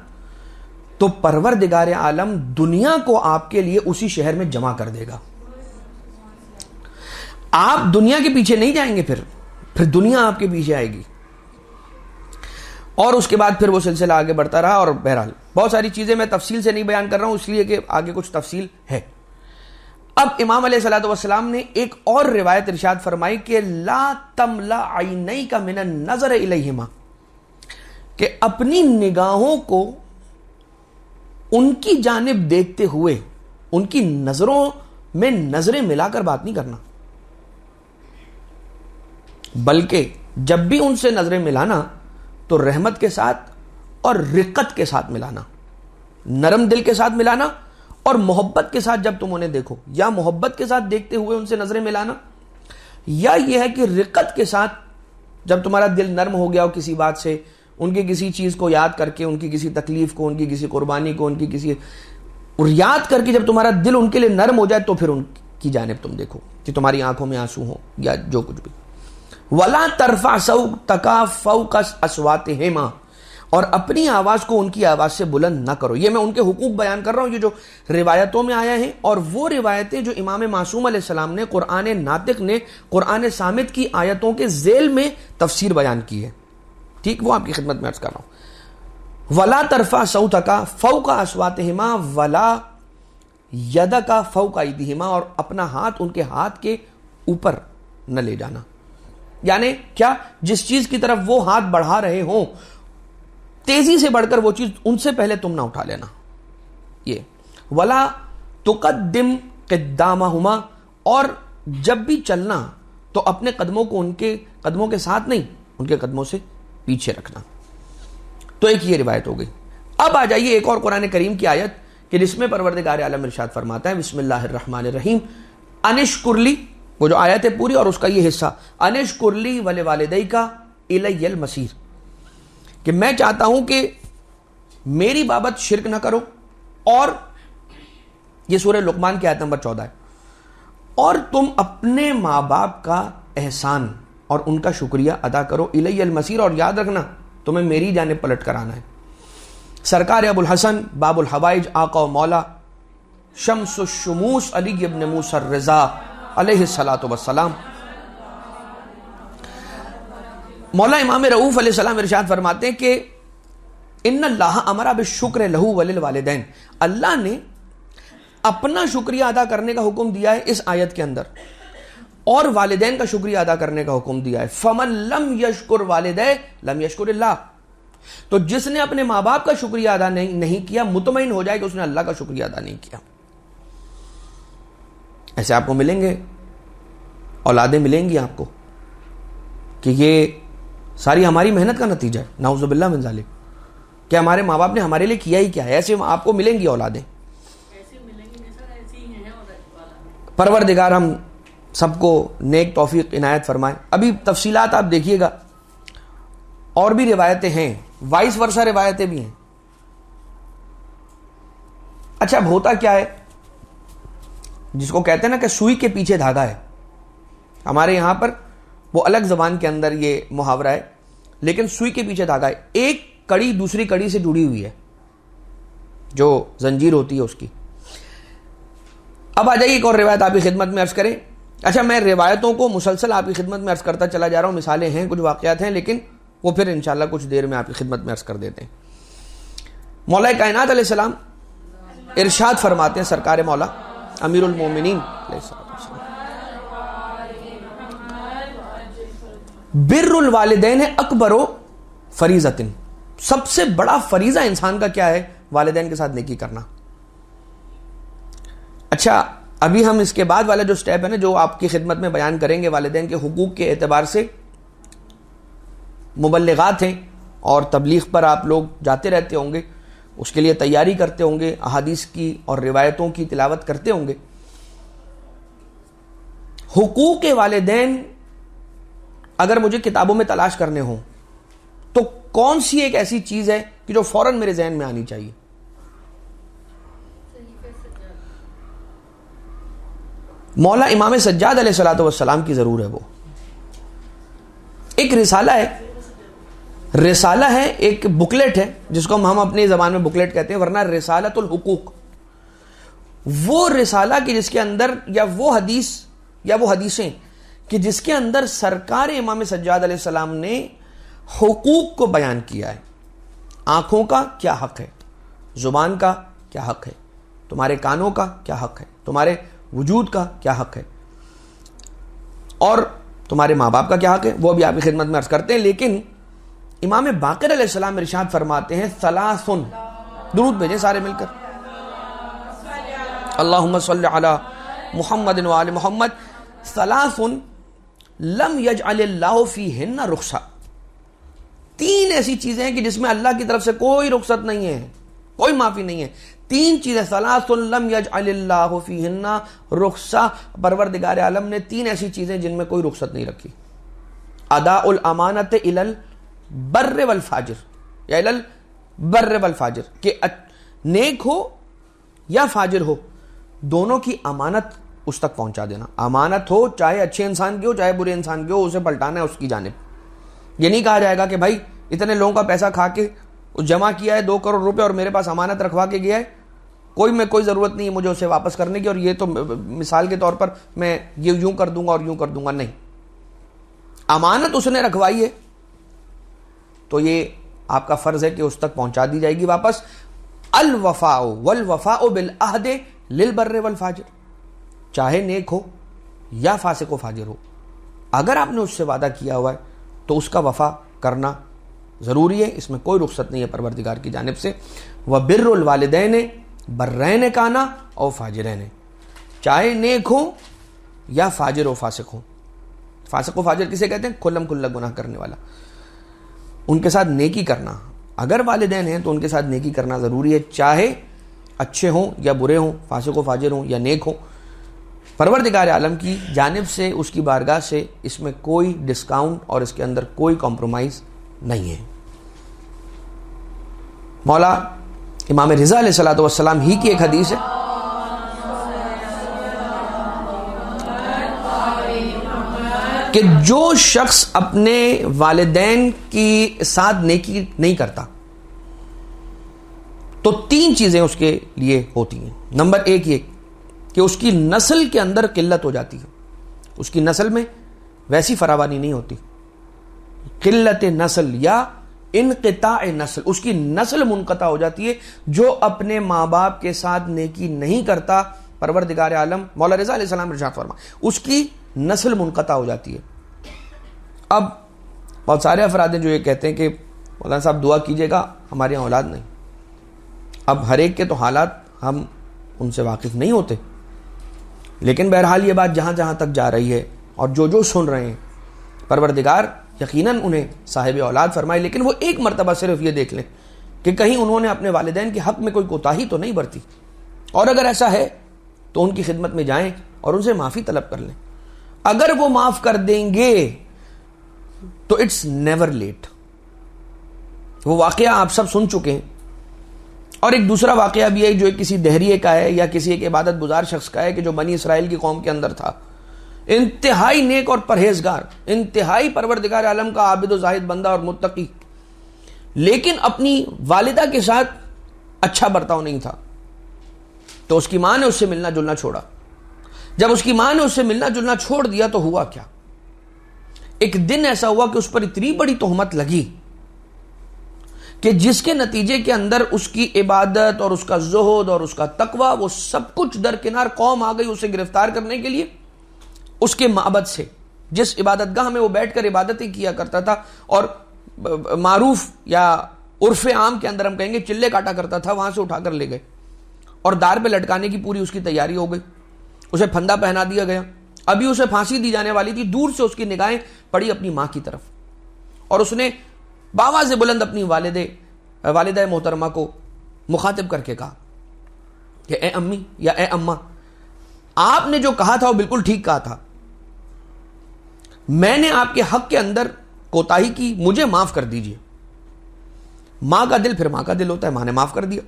تو پروردگار عالم دنیا کو آپ کے لیے اسی شہر میں جمع کر دے گا. آپ دنیا کے پیچھے نہیں جائیں گے، پھر دنیا آپ کے پیچھے آئے گی. اور اس کے بعد پھر وہ سلسلہ آگے بڑھتا رہا. اور بہرحال بہت ساری چیزیں میں تفصیل سے نہیں بیان کر رہا ہوں اس لیے کہ آگے کچھ تفصیل ہے. اب امام علیہ الصلوۃ والسلام نے ایک اور روایت ارشاد فرمائی کہ لا تملا عینیک من النظر الیہما، کہ اپنی نگاہوں کو ان کی جانب دیکھتے ہوئے ان کی نظروں میں نظریں ملا کر بات نہیں کرنا، بلکہ جب بھی ان سے نظریں ملانا تو رحمت کے ساتھ اور رقت کے ساتھ ملانا، نرم دل کے ساتھ ملانا اور محبت کے ساتھ. جب تم انہیں دیکھو یا محبت کے ساتھ دیکھتے ہوئے ان سے نظریں ملانا، یا یہ ہے کہ رقت کے ساتھ جب تمہارا دل نرم ہو گیا ہو کسی بات سے، ان کی کسی چیز کو یاد کر کے، ان کی کسی تکلیف کو، ان کی کسی قربانی کو، ان کی کسی اور یاد کر کے جب تمہارا دل ان کے لیے نرم ہو جائے تو پھر ان کی جانب تم دیکھو کہ تمہاری آنکھوں میں آنسو ہوں یا جو کچھ بھی. وَلَا تَرْفَعْ صَوْتَكَ فَوْقَ أَصْوَاتِهِمَا، اور اپنی آواز کو ان کی آواز سے بلند نہ کرو. یہ میں ان کے حقوق بیان کر رہا ہوں, یہ جو روایتوں میں آیا ہے, اور وہ روایتیں جو امام معصوم علیہ السلام نے قرآن ناطق نے قرآن صامت کی آیتوں کے ذیل میں تفسیر بیان کی ہے. ٹھیک, وہ آپ کی خدمت میں عرض کر رہا ہوں. ولا ترفع صوتک فوق اصواتہما ولا یدک فوق ایدیہما, اور اپنا ہاتھ ان کے ہاتھ کے اوپر نہ لے جانا. یعنی کیا؟ جس چیز کی طرف وہ ہاتھ بڑھا رہے ہوں تیزی سے بڑھ کر وہ چیز ان سے پہلے تم نہ اٹھا لینا. یہ ولا تقدم قدامہما, اور جب بھی چلنا تو اپنے قدموں کو ان کے قدموں کے ساتھ نہیں, ان کے قدموں سے پیچھے رکھنا. تو ایک یہ روایت ہو گئی. اب آ جائیے ایک اور قرآن کریم کی آیت کہ جس میں پروردگار عالم ارشاد فرماتا ہے بسم اللہ الرحمن الرحیم انشکر لی, وہ جو آیت ہے پوری اور اس کا یہ حصہ, انشکر لی ولوالدیک الی المصیر, کہ میں چاہتا ہوں کہ میری بابت شرک نہ کرو, اور یہ سورہ لقمان کی آیت نمبر 14 ہے, اور تم اپنے ماں باپ کا احسان اور ان کا شکریہ ادا کرو, الی المصیر, اور یاد رکھنا تمہیں میری جانب پلٹ کر آنا ہے. سرکار ابو الحسن باب الحوائج آقا و مولا شمس الشموس علی ابن موسیٰ الرضا علیہ الصلاۃ والسلام, مولا امام رؤوف علیہ السلام ارشاد فرماتے ہیں کہ ان اللہ امر بالشکر لہو وللوالدین, اللہ نے اپنا شکریہ ادا کرنے کا حکم دیا ہے اس آیت کے اندر, اور والدین کا شکریہ ادا کرنے کا حکم دیا ہے. فمن لم یشکر والدہ لم یشکر اللہ, تو جس نے اپنے ماں باپ کا شکریہ ادا نہیں کیا مطمئن ہو جائے کہ اس نے اللہ کا شکریہ ادا نہیں کیا. ایسے آپ کو ملیں گے, اولادیں ملیں گی آپ کو کہ یہ ساری ہماری محنت کا نتیجہ ہے, نعوذ باللہ من ذالک, کہ ہمارے ماں باپ نے ہمارے لیے کیا ہی کیا ہے. ایسے آپ کو ملیں گی اولادیں. پروردگار ہم سب کو نیک توفیق عنایت فرمائے. ابھی تفصیلات آپ دیکھیے گا, اور بھی روایتیں ہیں, وائس ورثہ روایتیں بھی ہیں. اچھا اب ہوتا کیا ہے, جس کو کہتے ہیں نا کہ سوئی کے پیچھے دھاگا ہے, ہمارے یہاں پر وہ الگ زبان کے اندر یہ محاورہ ہے, لیکن سوئی کے پیچھے دھاگا ہے. ایک کڑی دوسری کڑی سے جڑی ہوئی ہے, جو زنجیر ہوتی ہے اس کی. اب آ جائیے ایک اور روایت آپ کی خدمت میں عرض کریں. اچھا میں روایتوں کو مسلسل آپ کی خدمت میں عرض کرتا چلا جا رہا ہوں, مثالیں ہیں, کچھ واقعات ہیں, لیکن وہ پھر انشاءاللہ کچھ دیر میں آپ کی خدمت میں عرض کر دیتے ہیں. مولا کائنات علیہ السلام ارشاد فرماتے ہیں, سرکار مولا امیر المومنین علیہ السلام, بر الوالدین اکبر فریضۃ, سب سے بڑا فریضہ انسان کا کیا ہے؟ والدین کے ساتھ نیکی کرنا. اچھا ابھی ہم اس کے بعد والا جو سٹیپ ہے نا, جو آپ کی خدمت میں بیان کریں گے, والدین کے حقوق کے اعتبار سے مبلغات ہیں اور تبلیغ پر آپ لوگ جاتے رہتے ہوں گے, اس کے لیے تیاری کرتے ہوں گے, احادیث کی اور روایتوں کی تلاوت کرتے ہوں گے. حقوق والدین اگر مجھے کتابوں میں تلاش کرنے ہوں تو کون سی ایک ایسی چیز ہے کہ جو فوراً میرے ذہن میں آنی چاہیے؟ مولا امام سجاد علیہ الصلوۃ والسلام کی ضرور ہے. وہ ایک رسالہ ہے, ایک بکلیٹ ہے, جس کو ہم اپنی زبان میں بکلیٹ کہتے ہیں, ورنہ رسالۃ الحقوق. وہ رسالہ کہ جس کے اندر, یا وہ حدیث یا وہ حدیثیں کہ جس کے اندر سرکار امام سجاد علیہ السلام نے حقوق کو بیان کیا ہے. آنکھوں کا کیا حق ہے, زبان کا کیا حق ہے, تمہارے کانوں کا کیا حق ہے, تمہارے وجود کا کیا حق ہے, اور تمہارے ماں باپ کا کیا حق ہے, وہ بھی آپ کی خدمت میں عرض کرتے ہیں. لیکن امام باقر علیہ السلام ارشاد فرماتے ہیں ثلاثن, درود بھیجیں سارے مل کر, اللہم صلی علی محمد و آل محمد, ثلاثن لم یجعل اللہ فیہن رخصہ. تین ایسی چیزیں ہیں کہ جس میں اللہ کی طرف سے کوئی رخصت نہیں ہے, کوئی معافی نہیں ہے. تین چیزیں, ثلاث لم یجعل اللہ فیہن رخصہ, پروردگار عالم نے تین ایسی چیزیں جن میں کوئی رخصت نہیں رکھی. اداء الامانت الی البر والفاجر, یا الی البر والفاجر, کہ نیک ہو یا فاجر ہو, دونوں کی امانت اس تک پہنچا دینا. امانت ہو چاہے اچھے انسان کی ہو چاہے برے انسان کی ہو, اسے پلٹانا ہے اس کی جانب. یہ نہیں کہا جائے گا کہ بھائی اتنے لوگوں کا پیسہ کھا کے جمع کیا ہے 2 کروڑ روپے اور میرے پاس امانت رکھوا کے گیا ہے, کوئی ضرورت نہیں ہے مجھے اسے واپس کرنے کی, اور یہ تو مثال کے طور پر میں یہ یوں کر دوں گا اور یوں کر دوں گا, نہیں, امانت اس نے رکھوائی ہے تو یہ آپ کا فرض ہے کہ اس تک پہنچا دی جائے گی واپس. الوفاء والوفاء بالعہد للبر والفاجر, چاہے نیک ہو یا فاسق و فاجر ہو, اگر آپ نے اس سے وعدہ کیا ہوا ہے تو اس کا وفا کرنا ضروری ہے, اس میں کوئی رخصت نہیں ہے پروردگار کی جانب سے. وبر الوالدین برین کانا او فاجرین, چاہے نیک ہو یا فاجر و فاسق ہو. فاسق و فاجر کسے کہتے ہیں؟ کھلم کھلا گناہ کرنے والا. ان کے ساتھ نیکی کرنا, اگر والدین ہیں تو ان کے ساتھ نیکی کرنا ضروری ہے, چاہے اچھے ہوں یا برے ہوں, فاسق و فاجر ہوں یا نیک ہوں. پروردگار عالم کی جانب سے, اس کی بارگاہ سے اس میں کوئی ڈسکاؤنٹ اور اس کے اندر کوئی کمپرومائز نہیں ہے. مولا امام رضا علیہ الصلوۃ والسلام ہی کی ایک حدیث ہے کہ جو شخص اپنے والدین کی ساتھ نیکی نہیں کرتا تو 3 چیزیں اس کے لیے ہوتی ہیں. نمبر 1 یہ کہ اس کی نسل کے اندر قلت ہو جاتی ہے, اس کی نسل میں ویسی فراوانی نہیں ہوتی, قلت نسل یا انقطاع نسل, اس کی نسل منقطع ہو جاتی ہے. جو اپنے ماں باپ کے ساتھ نیکی نہیں کرتا, پروردگار عالم مولا رضا علیہ السلام ارشاد فرما, اس کی نسل منقطع ہو جاتی ہے. اب بہت سارے افراد ہیں جو یہ کہتے ہیں کہ مولانا صاحب دعا کیجئے گا, ہمارے یہاں اولاد نہیں. اب ہر ایک کے تو حالات ہم ان سے واقف نہیں ہوتے, لیکن بہرحال یہ بات جہاں جہاں تک جا رہی ہے اور جو سن رہے ہیں, پروردگار یقیناً انہیں صاحب اولاد فرمائے, لیکن وہ ایک مرتبہ صرف یہ دیکھ لیں کہ کہیں انہوں نے اپنے والدین کے حق میں کوئی کوتاہی تو نہیں برتی, اور اگر ایسا ہے تو ان کی خدمت میں جائیں اور ان سے معافی طلب کر لیں. اگر وہ معاف کر دیں گے تو اٹس نیور لیٹ. وہ واقعہ آپ سب سن چکے ہیں. اور ایک دوسرا واقعہ بھی ہے جو کسی دہریے کا ہے یا کسی ایک عبادت گزار شخص کا ہے کہ جو بنی اسرائیل کی قوم کے اندر تھا, انتہائی نیک اور پرہیزگار, انتہائی پروردگار عالم کا عابد و زاہد بندہ اور متقی, لیکن اپنی والدہ کے ساتھ اچھا برتاؤ نہیں تھا. تو اس کی ماں نے اس سے ملنا جلنا چھوڑا. جب اس کی ماں نے اس سے ملنا جلنا چھوڑ دیا تو ہوا کیا, ایک دن ایسا ہوا کہ اس پر اتنی بڑی تہمت لگی کہ جس کے نتیجے کے اندر اس کی عبادت اور اس کا زہد اور اس کا تقوی وہ سب کچھ درکنار. قوم آ گئی اسے گرفتار کرنے کے لیے اس کے معبد سے, جس عبادت گاہ میں وہ بیٹھ کر عبادتیں کیا کرتا تھا اور معروف یا عرف عام کے اندر ہم کہیں گے چلے کاٹا کرتا تھا, وہاں سے اٹھا کر لے گئے اور دار پہ لٹکانے کی پوری اس کی تیاری ہو گئی. اسے پھندا پہنا دیا گیا, ابھی اسے پھانسی دی جانے والی تھی. دور سے اس کی نگاہیں پڑی اپنی ماں کی طرف اور اس نے باواز بلند اپنی والدہ محترمہ کو مخاطب کر کے کہا کہ اے امی یا اے اماں, آپ نے جو کہا تھا وہ بالکل ٹھیک کہا تھا, میں نے آپ کے حق کے اندر کوتاہی کی, مجھے معاف کر دیجئے. ماں کا دل پھر ماں کا دل ہوتا ہے, ماں نے معاف کر دیا.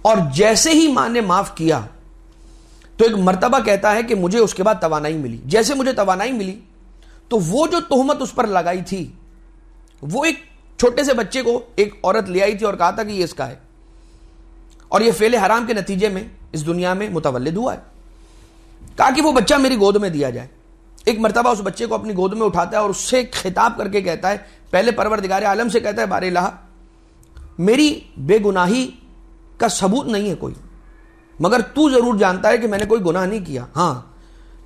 اور جیسے ہی ماں نے معاف کیا تو ایک مرتبہ کہتا ہے کہ مجھے اس کے بعد توانائی ملی. جیسے مجھے توانائی ملی تو وہ جو تہمت اس پر لگائی تھی, وہ ایک چھوٹے سے بچے کو ایک عورت لے آئی تھی اور کہا تھا کہ یہ اس کا ہے, اور یہ فعل حرام کے نتیجے میں اس دنیا میں متولد ہوا ہے. کہا کہ وہ بچہ میری گود میں دیا جائے. ایک مرتبہ اس بچے کو اپنی گود میں اٹھاتا ہے اور اس سے خطاب کر کے کہتا ہے, پہلے پروردگار عالم سے کہتا ہے, بار الہ میری بے گناہی کا ثبوت نہیں ہے کوئی, مگر تو ضرور جانتا ہے کہ میں نے کوئی گناہ نہیں کیا. ہاں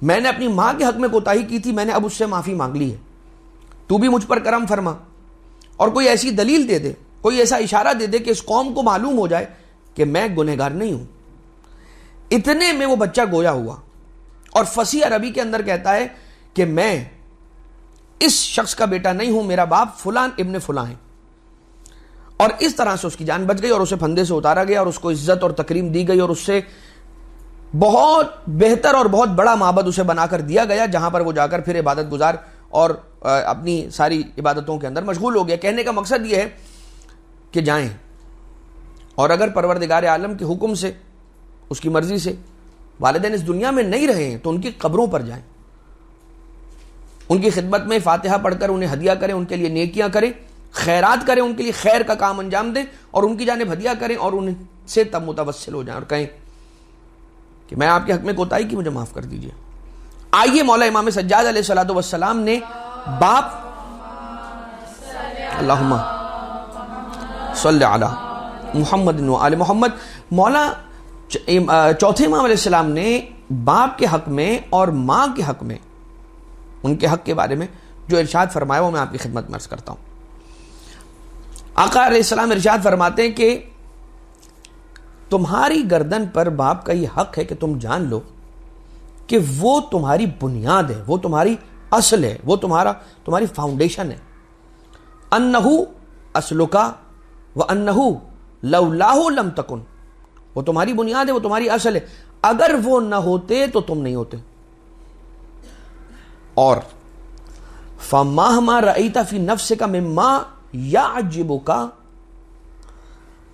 میں نے اپنی ماں کے حق میں کوتاہی کی تھی, میں نے اب اس سے معافی مانگ لی ہے. تو بھی مجھ پر کرم فرما اور کوئی ایسی دلیل دے دے, کوئی ایسا اشارہ دے دے کہ اس قوم کو معلوم ہو جائے کہ میں گنہگار نہیں ہوں. اتنے میں وہ بچہ گویا ہوا اور فصیح عربی کے اندر کہتا ہے کہ میں اس شخص کا بیٹا نہیں ہوں, میرا باپ فلان ابن فلاں ہے. اور اس طرح سے اس کی جان بچ گئی اور اسے پھندے سے اتارا گیا اور اس کو عزت اور تکریم دی گئی اور اس سے بہت بہتر اور بہت بڑا معبد اسے بنا کر دیا گیا, جہاں پر وہ جا کر پھر عبادت گزار اور اپنی ساری عبادتوں کے اندر مشغول ہو گیا. کہنے کا مقصد یہ ہے کہ جائیں, اور اگر پروردگار عالم کے حکم سے, اس کی مرضی سے والدین اس دنیا میں نہیں رہے ہیں تو ان کی قبروں پر جائیں, ان کی خدمت میں فاتحہ پڑھ کر انہیں ہدیہ کریں, ان کے لیے نیکیاں کریں, خیرات کریں، ان کے لیے خیر کا کام انجام دیں اور ان کی جانب ہدیہ کریں اور ان سے تب متوسل ہو جائیں اور کہیں کہ میں آپ کے حق میں کوتاہی کی، مجھے معاف کر دیجئے۔ آئیے مولا امام سجاد علیہ الصلوۃ والسلام نے باپ اللہم صلی علی محمد و آل محمد، مولا چوتھے امام علیہ السلام نے باپ کے حق میں اور ماں کے حق میں، ان کے حق کے بارے میں جو ارشاد فرمایا وہ میں آپ کی خدمت میں عرض کرتا ہوں۔ آقا علیہ السلام ارشاد فرماتے ہیں کہ تمہاری گردن پر باپ کا یہ حق ہے کہ تم جان لو کہ وہ تمہاری بنیاد ہے، وہ تمہاری اصل ہے، وہ تمہاری فاؤنڈیشن ہے۔ انہو اصلکا وانہو لولاہ لم تکن، وہ تمہاری بنیاد ہے، وہ تمہاری اصل ہے، اگر وہ نہ ہوتے تو تم نہیں ہوتے۔ اور فَمَهْمَا رَأَيْتَ فِي نَفْسِكَ مِمَّا يَعْجِبُكَ،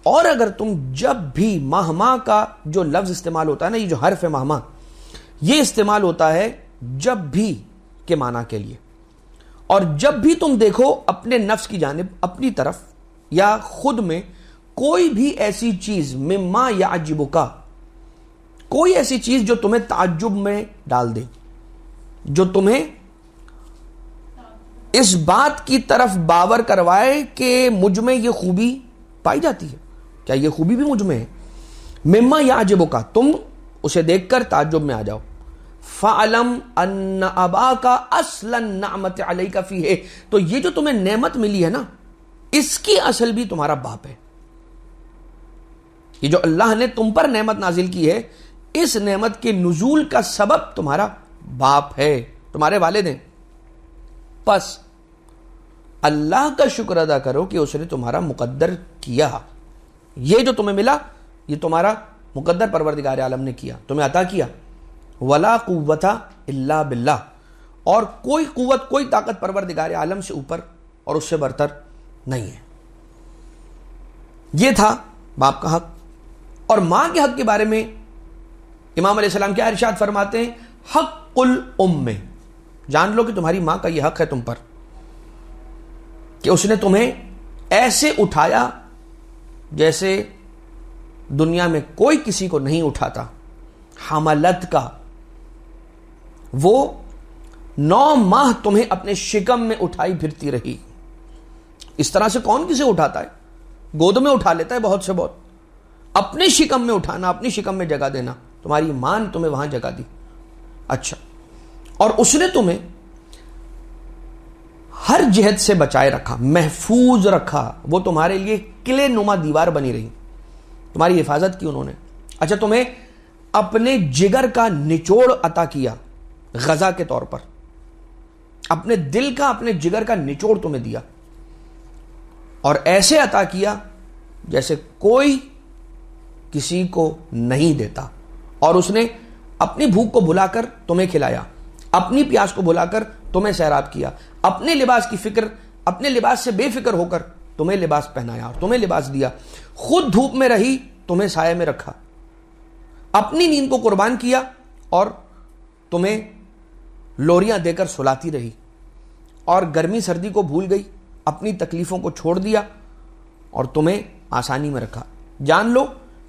اور اگر تم جب بھی مہما کا جو لفظ استعمال ہوتا ہے نا، یہ جو حرف مہما یہ استعمال ہوتا ہے جب بھی کے معنی کے لیے، اور جب بھی تم دیکھو اپنے نفس کی جانب، اپنی طرف یا خود میں کوئی بھی ایسی چیز مما یعجبک، کوئی ایسی چیز جو تمہیں تعجب میں ڈال دے، جو تمہیں اس بات کی طرف باور کروائے کہ مجھ میں یہ خوبی پائی جاتی ہے، کیا یہ خوبی بھی مجھ میں ہے، مما یعجبک، تم اسے دیکھ کر تعجب میں آ جاؤ۔ فَعْلَمْ أَنَّ أَبَاكَ أَصْلَ النَّعْمَةِ عَلَيْكَ فِيهِ، تو یہ جو تمہیں نعمت ملی ہے نا، اس کی اصل بھی تمہارا باپ ہے۔ یہ جو اللہ نے تم پر نعمت نازل کی ہے، اس نعمت کے نزول کا سبب تمہارا باپ ہے، تمہارے والد ہیں۔ پس اللہ کا شکر ادا کرو کہ اس نے تمہارا مقدر کیا، یہ جو تمہیں ملا یہ تمہارا مقدر پروردگار عالم نے کیا، تمہیں عطا کیا۔ ولا قوت الا باللہ، اور کوئی قوت کوئی طاقت پروردگار عالم سے اوپر اور اس سے برتر نہیں ہے۔ یہ تھا باپ کا حق۔ اور ماں کے حق کے بارے میں امام علیہ السلام کیا ارشاد فرماتے ہیں؟ حق الام، جان لو کہ تمہاری ماں کا یہ حق ہے تم پر کہ اس نے تمہیں ایسے اٹھایا جیسے دنیا میں کوئی کسی کو نہیں اٹھاتا۔ حملت کا، وہ 9 ماہ تمہیں اپنے شکم میں اٹھائی پھرتی رہی۔ اس طرح سے کون کسے اٹھاتا ہے؟ گود میں اٹھا لیتا ہے بہت سے بہت، اپنے شکم میں اٹھانا، اپنی شکم میں جگہ دینا، تمہاری ماں نے تمہیں وہاں جگہ دی۔ اچھا، اور اس نے تمہیں ہر جہت سے بچائے رکھا، محفوظ رکھا، وہ تمہارے لیے قلعے نما دیوار بنی رہی، تمہاری حفاظت کی انہوں نے۔ اچھا، تمہیں اپنے جگر کا نچوڑ عطا کیا غذا کے طور پر، اپنے دل کا، اپنے جگر کا نچوڑ تمہیں دیا، اور ایسے عطا کیا جیسے کوئی کسی کو نہیں دیتا۔ اور اس نے اپنی بھوک کو بھلا کر تمہیں کھلایا، اپنی پیاس کو بھلا کر تمہیں سیراب کیا، اپنے لباس کی فکر، اپنے لباس سے بے فکر ہو کر تمہیں لباس پہنایا اور تمہیں لباس دیا، خود دھوپ میں رہی، تمہیں سائے میں رکھا، اپنی نیند کو قربان کیا اور تمہیں لوریاں دے کر سلاتی رہی، اور گرمی سردی کو بھول گئی، اپنی تکلیفوں کو چھوڑ دیا اور تمہیں آسانی میں رکھا۔ جان لو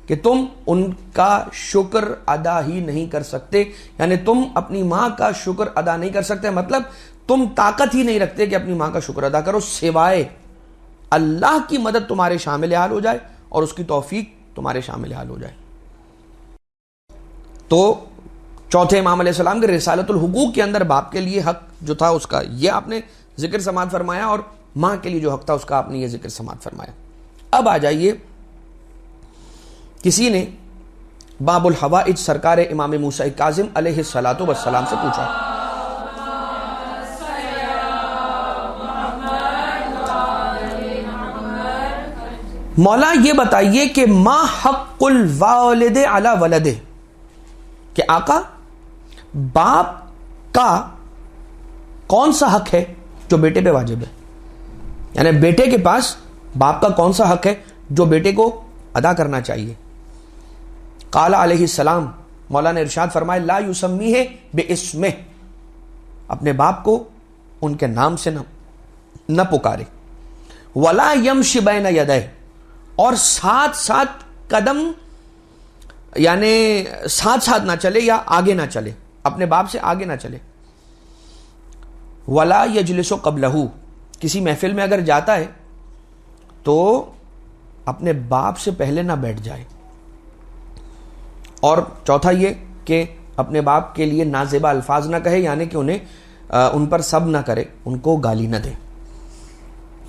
کہ تم ان کا شکر ادا ہی نہیں کر سکتے، یعنی تم اپنی ماں کا شکر ادا نہیں کر سکتے، مطلب تم طاقت ہی نہیں رکھتے کہ اپنی ماں کا شکر ادا کرو، سوائے اللہ کی مدد تمہارے شامل حال ہو جائے اور اس کی توفیق تمہارے شامل حال ہو جائے۔ تو چوتھے امام علیہ السلام کے رسالت الحقوق کے اندر باپ کے لیے حق جو تھا اس کا یہ آپ نے ذکر سماعت فرمایا، اور ماں کے لیے جو حق تھا اس کا آپ نے یہ ذکر سماعت فرمایا۔ اب آ جائیے، کسی نے باب الحوائج سرکار امام موسیٰ کاظم علیہ الصلاۃ والسلام سے پوچھا، مولا یہ بتائیے کہ ما حق الوالد علی ولدہ، کہ آقا باپ کا کون سا حق ہے جو بیٹے پہ واجب ہے، یعنی بیٹے کے پاس باپ کا کون سا حق ہے جو بیٹے کو ادا کرنا چاہیے۔ قال علیہ السلام، مولا نے ارشاد فرمائے، لا یسمیہ باسمہ، اپنے باپ کو ان کے نام سے نہ پکارے، ولا یمشی بین یدیہ، اور ساتھ ساتھ قدم یعنی ساتھ ساتھ نہ چلے یا آگے نہ چلے، اپنے باپ سے آگے نہ چلے. ولا یجلس قبلہ، کسی محفل میں اگر جاتا ہے تو اپنے باپ سے پہلے نہ بیٹھ جائے. اور چوتھا یہ کہ اپنے باپ کے لیے نازیبا الفاظ نہ کہے، یعنی کہ انہیں ان پر سب نہ کرے، ان کو گالی نہ دے.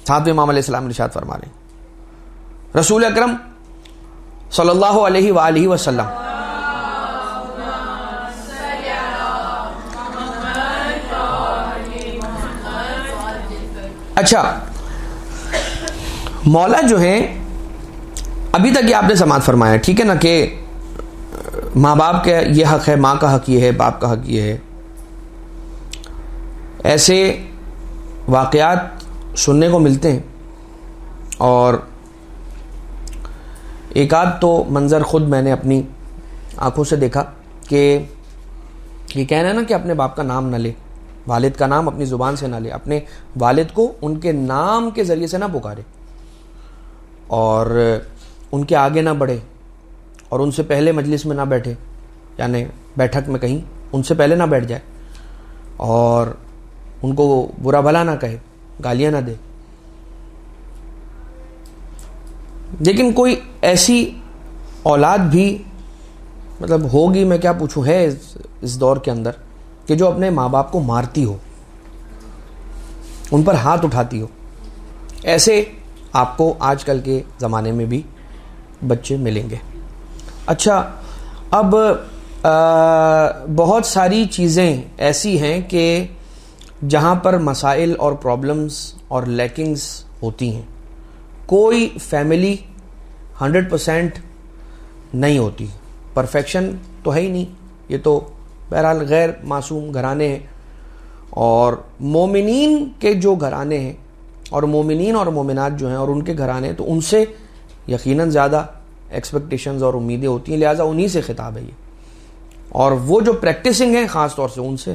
ساتھ میں امام علیہ السلام ارشاد فرما رہے ہیں، رسول اکرم صلی اللہ علیہ وآلہ وسلم اچھا مولا جو ہیں ابھی تک یہ آپ نے سماعت فرمایا، ٹھیک ہے نا، کہ ماں باپ کا یہ حق ہے، ماں کا حق یہ ہے، باپ کا حق یہ ہے. ایسے واقعات سننے کو ملتے ہیں، اور ایک آدھ تو منظر خود میں نے اپنی آنکھوں سے دیکھا کہ یہ کہنا ہے نا کہ اپنے باپ کا نام نہ لے، والد کا نام اپنی زبان سے نہ لے، اپنے والد کو ان کے نام کے ذریعے سے نہ پکارے، اور ان کے آگے نہ بڑھے، اور ان سے پہلے مجلس میں نہ بیٹھے، یعنی بیٹھک میں کہیں ان سے پہلے نہ بیٹھ جائے، اور ان کو برا بھلا نہ کہے، گالیاں نہ دے. لیکن کوئی ایسی اولاد بھی مطلب ہوگی، میں کیا پوچھوں، ہے اس دور کے اندر کہ جو اپنے ماں باپ کو مارتی ہو، ان پر ہاتھ اٹھاتی ہو. ایسے آپ کو آج کل کے زمانے میں بھی بچے ملیں گے. اچھا اب بہت ساری چیزیں ایسی ہیں کہ جہاں پر مسائل اور پرابلمز اور لیکنگز ہوتی ہیں. کوئی فیملی 100% نہیں ہوتی، پرفیکشن تو ہے ہی نہیں، یہ تو بہرحال غیر معصوم گھرانے ہیں. اور مومنین کے جو گھرانے ہیں اور مومنین اور مومنات جو ہیں اور ان کے گھرانے، تو ان سے یقیناً زیادہ ایکسپیکٹیشنز اور امیدیں ہوتی ہیں، لہٰذا انہی سے خطاب ہے یہ. اور وہ جو پریکٹسنگ ہیں خاص طور سے ان سے،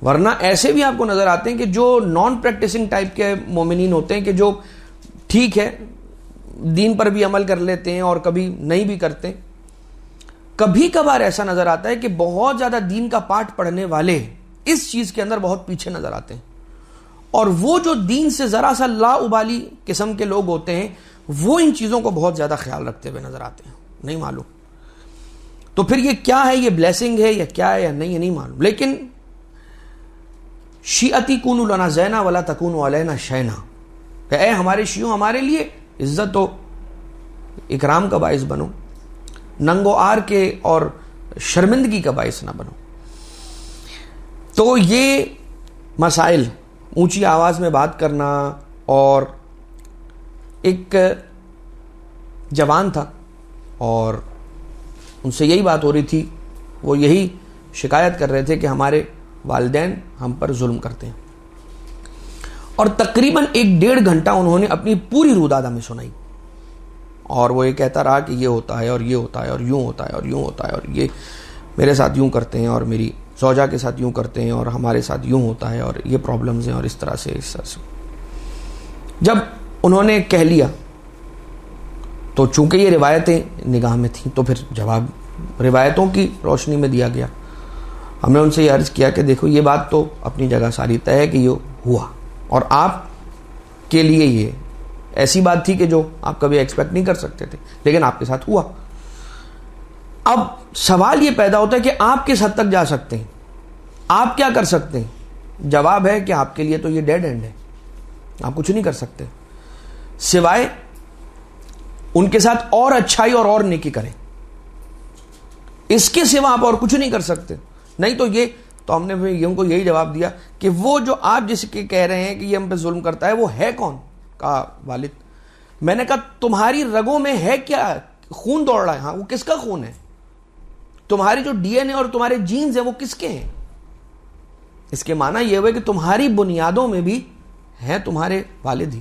ورنہ ایسے بھی آپ کو نظر آتے ہیں کہ جو نان پریکٹسنگ ٹائپ کے مومنین ہوتے ہیں، کہ جو ٹھیک ہے دین پر بھی عمل کر لیتے ہیں اور کبھی نہیں بھی کرتے. کبھی کبھار ایسا نظر آتا ہے کہ بہت زیادہ دین کا پاٹ پڑھنے والے اس چیز کے اندر بہت پیچھے نظر آتے ہیں، اور وہ جو دین سے ذرا سا لا ابالی قسم کے لوگ ہوتے ہیں وہ ان چیزوں کو بہت زیادہ خیال رکھتے ہوئے نظر آتے ہیں. نہیں معلوم تو پھر یہ کیا ہے، یہ بلیسنگ ہے یا کیا ہے یا نہیں، یہ نہیں معلوم. لیکن شیعتی کونوا لنا زینا ولا تکونوا علینا شینا، کہ اے ہمارے شیعوں ہمارے لیے عزت و اکرام کا باعث بنو، ننگ و آر کے اور شرمندگی کا باعث نہ بنو. تو یہ مسائل، اونچی آواز میں بات کرنا، اور ایک جوان تھا اور ان سے یہی بات ہو رہی تھی، وہ یہی شکایت کر رہے تھے کہ ہمارے والدین ہم پر ظلم کرتے ہیں. اور تقریباً 1-1.5 گھنٹہ انہوں نے اپنی پوری روداد ہمیں سنائی، اور وہ یہ کہتا رہا کہ یہ ہوتا ہے اور یہ ہوتا ہے اور یوں ہوتا ہے اور یوں ہوتا ہے، اور یہ میرے ساتھ یوں کرتے ہیں اور میری زوجہ کے ساتھ یوں کرتے ہیں اور ہمارے ساتھ یوں ہوتا ہے اور یہ پرابلمز ہیں اور اس طرح سے. جب انہوں نے کہہ لیا تو چونکہ یہ روایتیں نگاہ میں تھیں تو پھر جواب روایتوں کی روشنی میں دیا گیا. ہم نے ان سے یہ عرض کیا کہ دیکھو یہ بات تو اپنی جگہ ساری طے ہے کہ یہ ہوا، اور آپ کے لیے یہ ایسی بات تھی کہ جو آپ کبھی ایکسپیکٹ نہیں کر سکتے تھے، لیکن آپ کے ساتھ ہوا. اب سوال یہ پیدا ہوتا ہے کہ آپ کس حد تک جا سکتے ہیں، آپ کیا کر سکتے ہیں؟ جواب ہے کہ آپ کے لیے تو یہ ڈیڈ اینڈ ہے، آپ کچھ نہیں کر سکتے سوائے ان کے ساتھ اور اچھائی اور نیکی کریں. اس کے سوا آپ اور کچھ نہیں کر سکتے. نہیں تو یہ تو ہم نے ان کو یہی جواب دیا کہ وہ جو آپ جس کے کہہ رہے ہیں کہ یہ ہم پہ ظلم کرتا ہے وہ ہے کون؟ کہا والد. میں نے کہا تمہاری رگوں میں ہے کیا؟ خون دوڑ رہا ہے. ہاں وہ کس کا خون ہے؟ تمہاری جو ڈی این اے اور تمہارے جینز ہیں وہ کس کے ہیں؟ اس کے معنی یہ ہوئے کہ تمہاری بنیادوں میں بھی ہیں تمہارے والد ہی،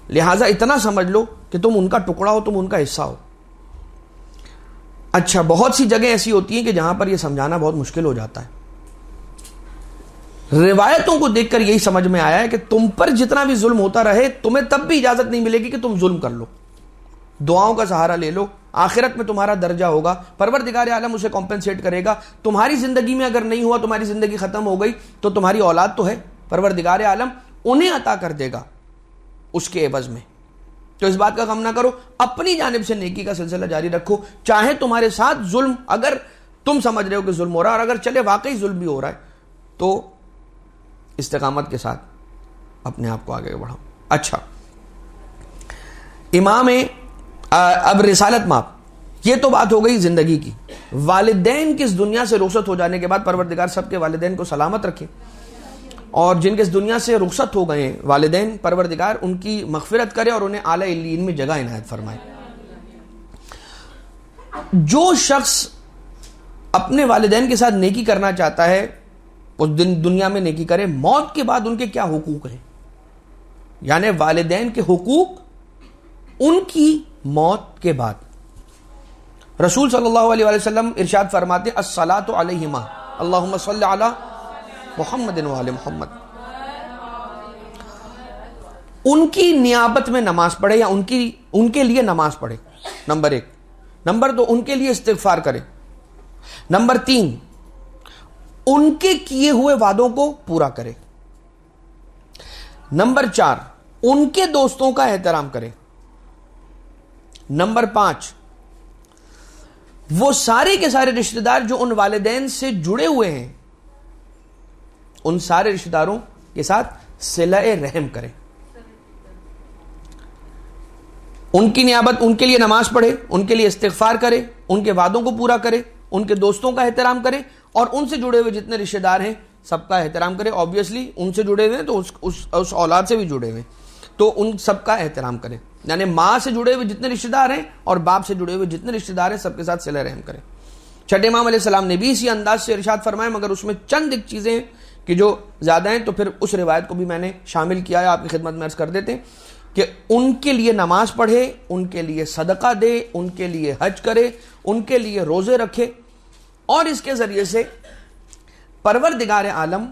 لہٰذا اتنا سمجھ لو کہ تم ان کا ٹکڑا ہو، تم ان کا حصہ ہو. اچھا بہت سی جگہیں ایسی ہوتی ہیں کہ جہاں پر یہ سمجھانا بہت مشکل ہو جاتا ہے. روایتوں کو دیکھ کر یہی سمجھ میں آیا ہے کہ تم پر جتنا بھی ظلم ہوتا رہے تمہیں تب بھی اجازت نہیں ملے گی کہ تم ظلم کر لو. دعاؤں کا سہارا لے لو, آخرت میں تمہارا درجہ ہوگا, پروردگار عالم اسے کمپنسیٹ کرے گا. تمہاری زندگی میں اگر نہیں ہوا, تمہاری زندگی ختم ہو گئی, تو تمہاری اولاد تو ہے, پروردگار عالم انہیں عطا کر دے گا اس کے عوض میں. تو اس بات کا غم نہ کرو, اپنی جانب سے نیکی کا سلسلہ جاری رکھو. چاہے تمہارے ساتھ ظلم, اگر تم سمجھ رہے ہو کہ ظلم ہو رہا ہے, اور اگر چلے واقعی ظلم بھی ہو رہا ہے, تو استقامت کے ساتھ اپنے آپ کو آگے بڑھاؤ. اچھا, امام اب رسالت ماپ, یہ تو بات ہو گئی زندگی کی. والدین کی اس دنیا سے رخصت ہو جانے کے بعد پروردگار سب کے والدین کو سلامت رکھے, اور جن کے اس دنیا سے رخصت ہو گئے ہیں والدین, پروردگار ان کی مغفرت کرے اور انہیں اعلی علیین میں جگہ عنایت فرمائے. جو شخص اپنے والدین کے ساتھ نیکی کرنا چاہتا ہے اس دنیا میں نیکی کرے. موت کے بعد ان کے کیا حقوق ہیں, یعنی والدین کے حقوق ان کی موت کے بعد. رسول صلی اللہ علیہ وسلم ارشاد فرماتے الصلاۃ علیہما اللہم صلی علی محمد وعلی محمد. ان کی نیابت میں نماز پڑھے یا ان کے لیے نماز پڑھے, نمبر 1. نمبر 2, ان کے لیے استغفار کرے. نمبر 3, ان کے کیے ہوئے وعدوں کو پورا کرے. نمبر 4, ان کے دوستوں کا احترام کرے. نمبر 5, وہ سارے کے سارے رشتہ دار جو ان والدین سے جڑے ہوئے ہیں, ان سارے رشتہ داروں کے ساتھ صلہ رحم کرے. ان کی نیابت, ان کے لیے نماز پڑھے, ان کے لیے استغفار کرے, ان کے وعدوں کو پورا کرے, ان کے دوستوں کا احترام کرے, اور ان سے جڑے ہوئے جتنے رشتہ دار ہیں سب کا احترام کرے. آبویسلی ان سے جڑے ہوئے ہیں تو اس اولاد سے بھی جڑے ہوئے ہیں, تو ان سب کا احترام کرے. یعنی ماں سے جڑے ہوئے جتنے رشتہ دار ہیں اور باپ سے جڑے ہوئے جتنے رشتہ دار ہیں سب کے ساتھ صلہ رحم کرے. چھٹے امام علیہ السلام نے بھی اسی انداز سے ارشاد فرمایا, مگر اس میں چند ایک چیزیں ہیں کہ جو زیادہ ہیں, تو پھر اس روایت کو بھی میں نے شامل کیا ہے, آپ کی خدمت میں عرض کر دیتے ہیں کہ ان کے لیے نماز پڑھے, ان کے لیے صدقہ دے, ان کے لیے حج کرے, ان کے لیے روزے رکھے, اور اس کے ذریعے سے پروردگار عالم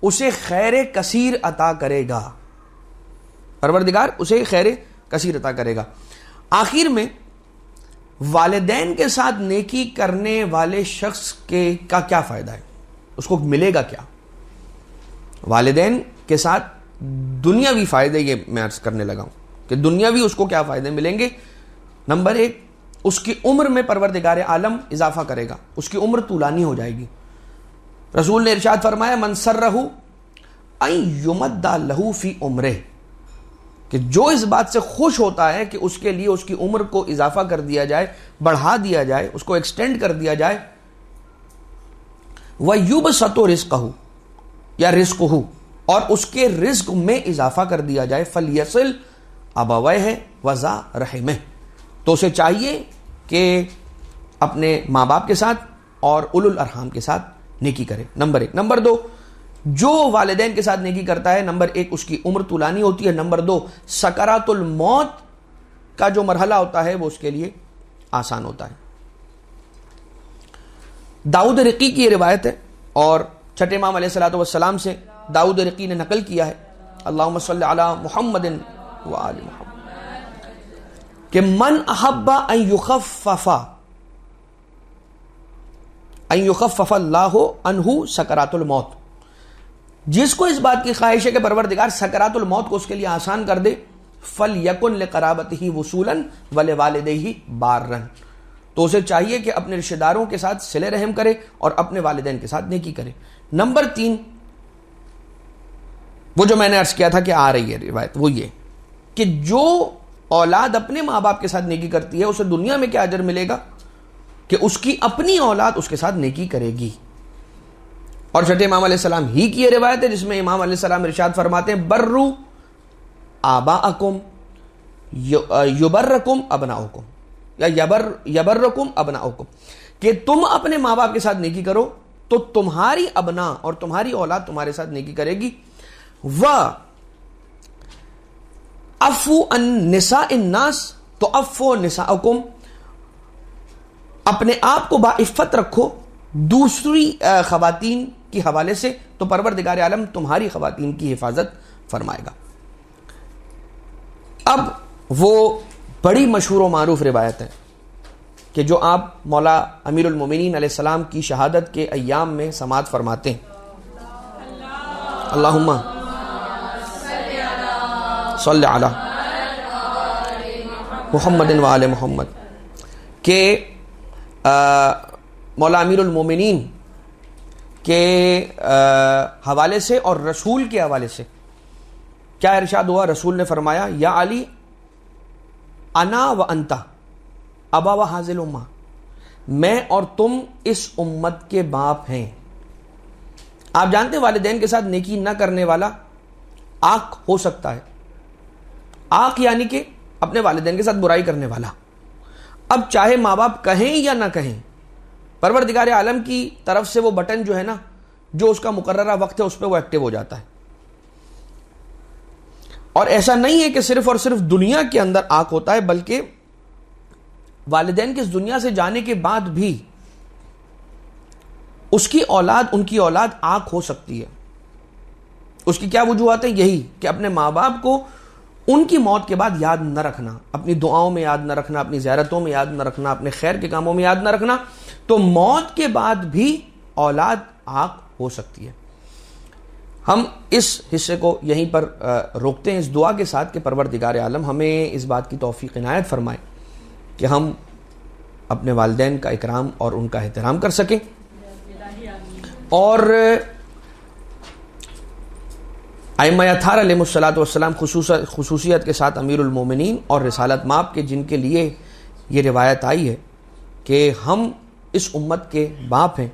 اسے خیر کثیر عطا کرے گا. پروردگار اسے خیر کثیر عطا کرے گا. آخر میں والدین کے ساتھ نیکی کرنے والے شخص کا کیا فائدہ ہے, اس کو ملے گا کیا؟ والدین کے ساتھ دنیاوی فائدے, یہ میں عرض کرنے لگا ہوں کہ دنیاوی اس کو کیا فائدے ملیں گے. نمبر 1, اس کی عمر میں پروردگار عالم اضافہ کرے گا, اس کی عمر طولانی ہو جائے گی. رسول نے ارشاد فرمایا من سرہ ان یمد لہ فی عمرہ, کہ جو اس بات سے خوش ہوتا ہے کہ اس کے لیے اس کی عمر کو اضافہ کر دیا جائے, بڑھا دیا جائے, اس کو ایکسٹینڈ کر دیا جائے. وَيُبْسَطُ رِزْقَهُ, یا رزقہ, اور اس کے رزق میں اضافہ کر دیا جائے. فَلْيَصِلْ أَبَوَيْهِ وَذَا رَحِمِهِ, تو اسے چاہیے کہ اپنے ماں باپ کے ساتھ اور اولو الارحام کے ساتھ نیکی کرے. نمبر 1. نمبر 2, جو والدین کے ساتھ نیکی کرتا ہے, نمبر 1 اس کی عمر طولانی ہوتی ہے. نمبر 2, سکرات الموت کا جو مرحلہ ہوتا ہے وہ اس کے لیے آسان ہوتا ہے. داؤد رقی کی یہ روایت ہے, اور چھٹے امام علیہ الصلوۃ والسلام سے داؤد رقی نے نقل کیا ہے, اللہم صلی علی محمد وآل محمد, کہ من احب ان یخفف اللہ عنہ سکرات الموت, جس کو اس بات کی خواہش ہے کہ پروردگار سکرات الموت کو اس کے لیے آسان کر دے, فَلْيَكُنْ لِقَرَابَتِهِ وُصُولًا وَلِوَالِدَيْهِ بَارًّا, تو اسے چاہیے کہ اپنے رشتہ داروں کے ساتھ صلہ رحم کرے اور اپنے والدین کے ساتھ نیکی کرے. نمبر 3, وہ جو میں نے عرض کیا تھا کہ آ رہی ہے روایت, وہ یہ کہ جو اولاد اپنے ماں باپ کے ساتھ نیکی کرتی ہے اسے دنیا میں کیا اجر ملے گا کہ اس کی اپنی اولاد اس کے ساتھ نیکی کرے گی. اور چھٹے امام علیہ السلام ہی کی یہ روایت ہے جس میں امام علیہ السلام ارشاد فرماتے ہیں برو آباءکم یبرکم ابناؤکم, یا یبرکم ابناؤکم, کہ تم اپنے ماں باپ کے ساتھ نیکی کرو تو تمہاری ابنا اور تمہاری اولاد تمہارے ساتھ نیکی کرے گی. عفو عن نساء الناس تو عفو نساءکم, اپنے آپ کو باعفت رکھو دوسری خواتین کے حوالے سے تو پروردگار عالم تمہاری خواتین کی حفاظت فرمائے گا۔ اب وہ بڑی مشہور و معروف روایت ہے کہ جو آپ مولا امیر المومنین علیہ السلام کی شہادت کے ایام میں سماعت فرماتے ہیں، اللہم صلی علی محمد و آل محمد، کہ مولا امیر المومنین کے حوالے سے اور رسول کے حوالے سے کیا ارشاد ہوا؟ رسول نے فرمایا یا علی انا و انتا ابا و حاضل امہ، میں اور تم اس امت کے باپ ہیں۔ آپ جانتے ہیں والدین کے ساتھ نیکی نہ کرنے والا آق ہو سکتا ہے، آق یعنی کہ اپنے والدین کے ساتھ برائی کرنے والا۔ اب چاہے ماں باپ کہیں یا نہ کہیں، پروردگار عالم کی طرف سے وہ بٹن جو ہے نا، جو اس کا مقررہ وقت ہے اس پہ وہ ایکٹیو ہو جاتا ہے۔ اور ایسا نہیں ہے کہ صرف اور صرف دنیا کے اندر آنکھ ہوتا ہے، بلکہ والدین کے اس دنیا سے جانے کے بعد بھی اس کی اولاد، ان کی اولاد آنکھ ہو سکتی ہے۔ اس کی کیا وجوہات ہیں؟ یہی کہ اپنے ماں باپ کو ان کی موت کے بعد یاد نہ رکھنا، اپنی دعاؤں میں یاد نہ رکھنا، اپنی زیارتوں میں یاد نہ رکھنا، اپنے خیر کے کاموں میں یاد نہ رکھنا، تو موت کے بعد بھی اولاد آنکھ ہو سکتی ہے۔ ہم اس حصے کو یہیں پر روکتے ہیں اس دعا کے ساتھ کہ پروردگار عالم ہمیں اس بات کی توفیق عنایت فرمائے کہ ہم اپنے والدین کا اکرام اور ان کا احترام کر سکیں، اور ائمہ اطہار علیہ الصلوۃ والسلام خصوصیت کے ساتھ امیر المومنین اور رسالت مآب کے، جن کے لیے یہ روایت آئی ہے کہ ہم اس امت کے باپ ہیں،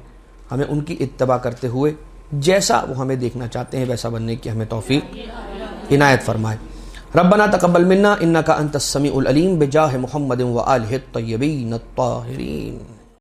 ہمیں ان کی اتباع کرتے ہوئے جیسا وہ ہمیں دیکھنا چاہتے ہیں ویسا بننے کی ہمیں توفیق عنایت فرمائے۔ ربنا تقبل منا انک انت السمیع العلیم بجاہ محمد و آلہ الطیبین الطاہرین۔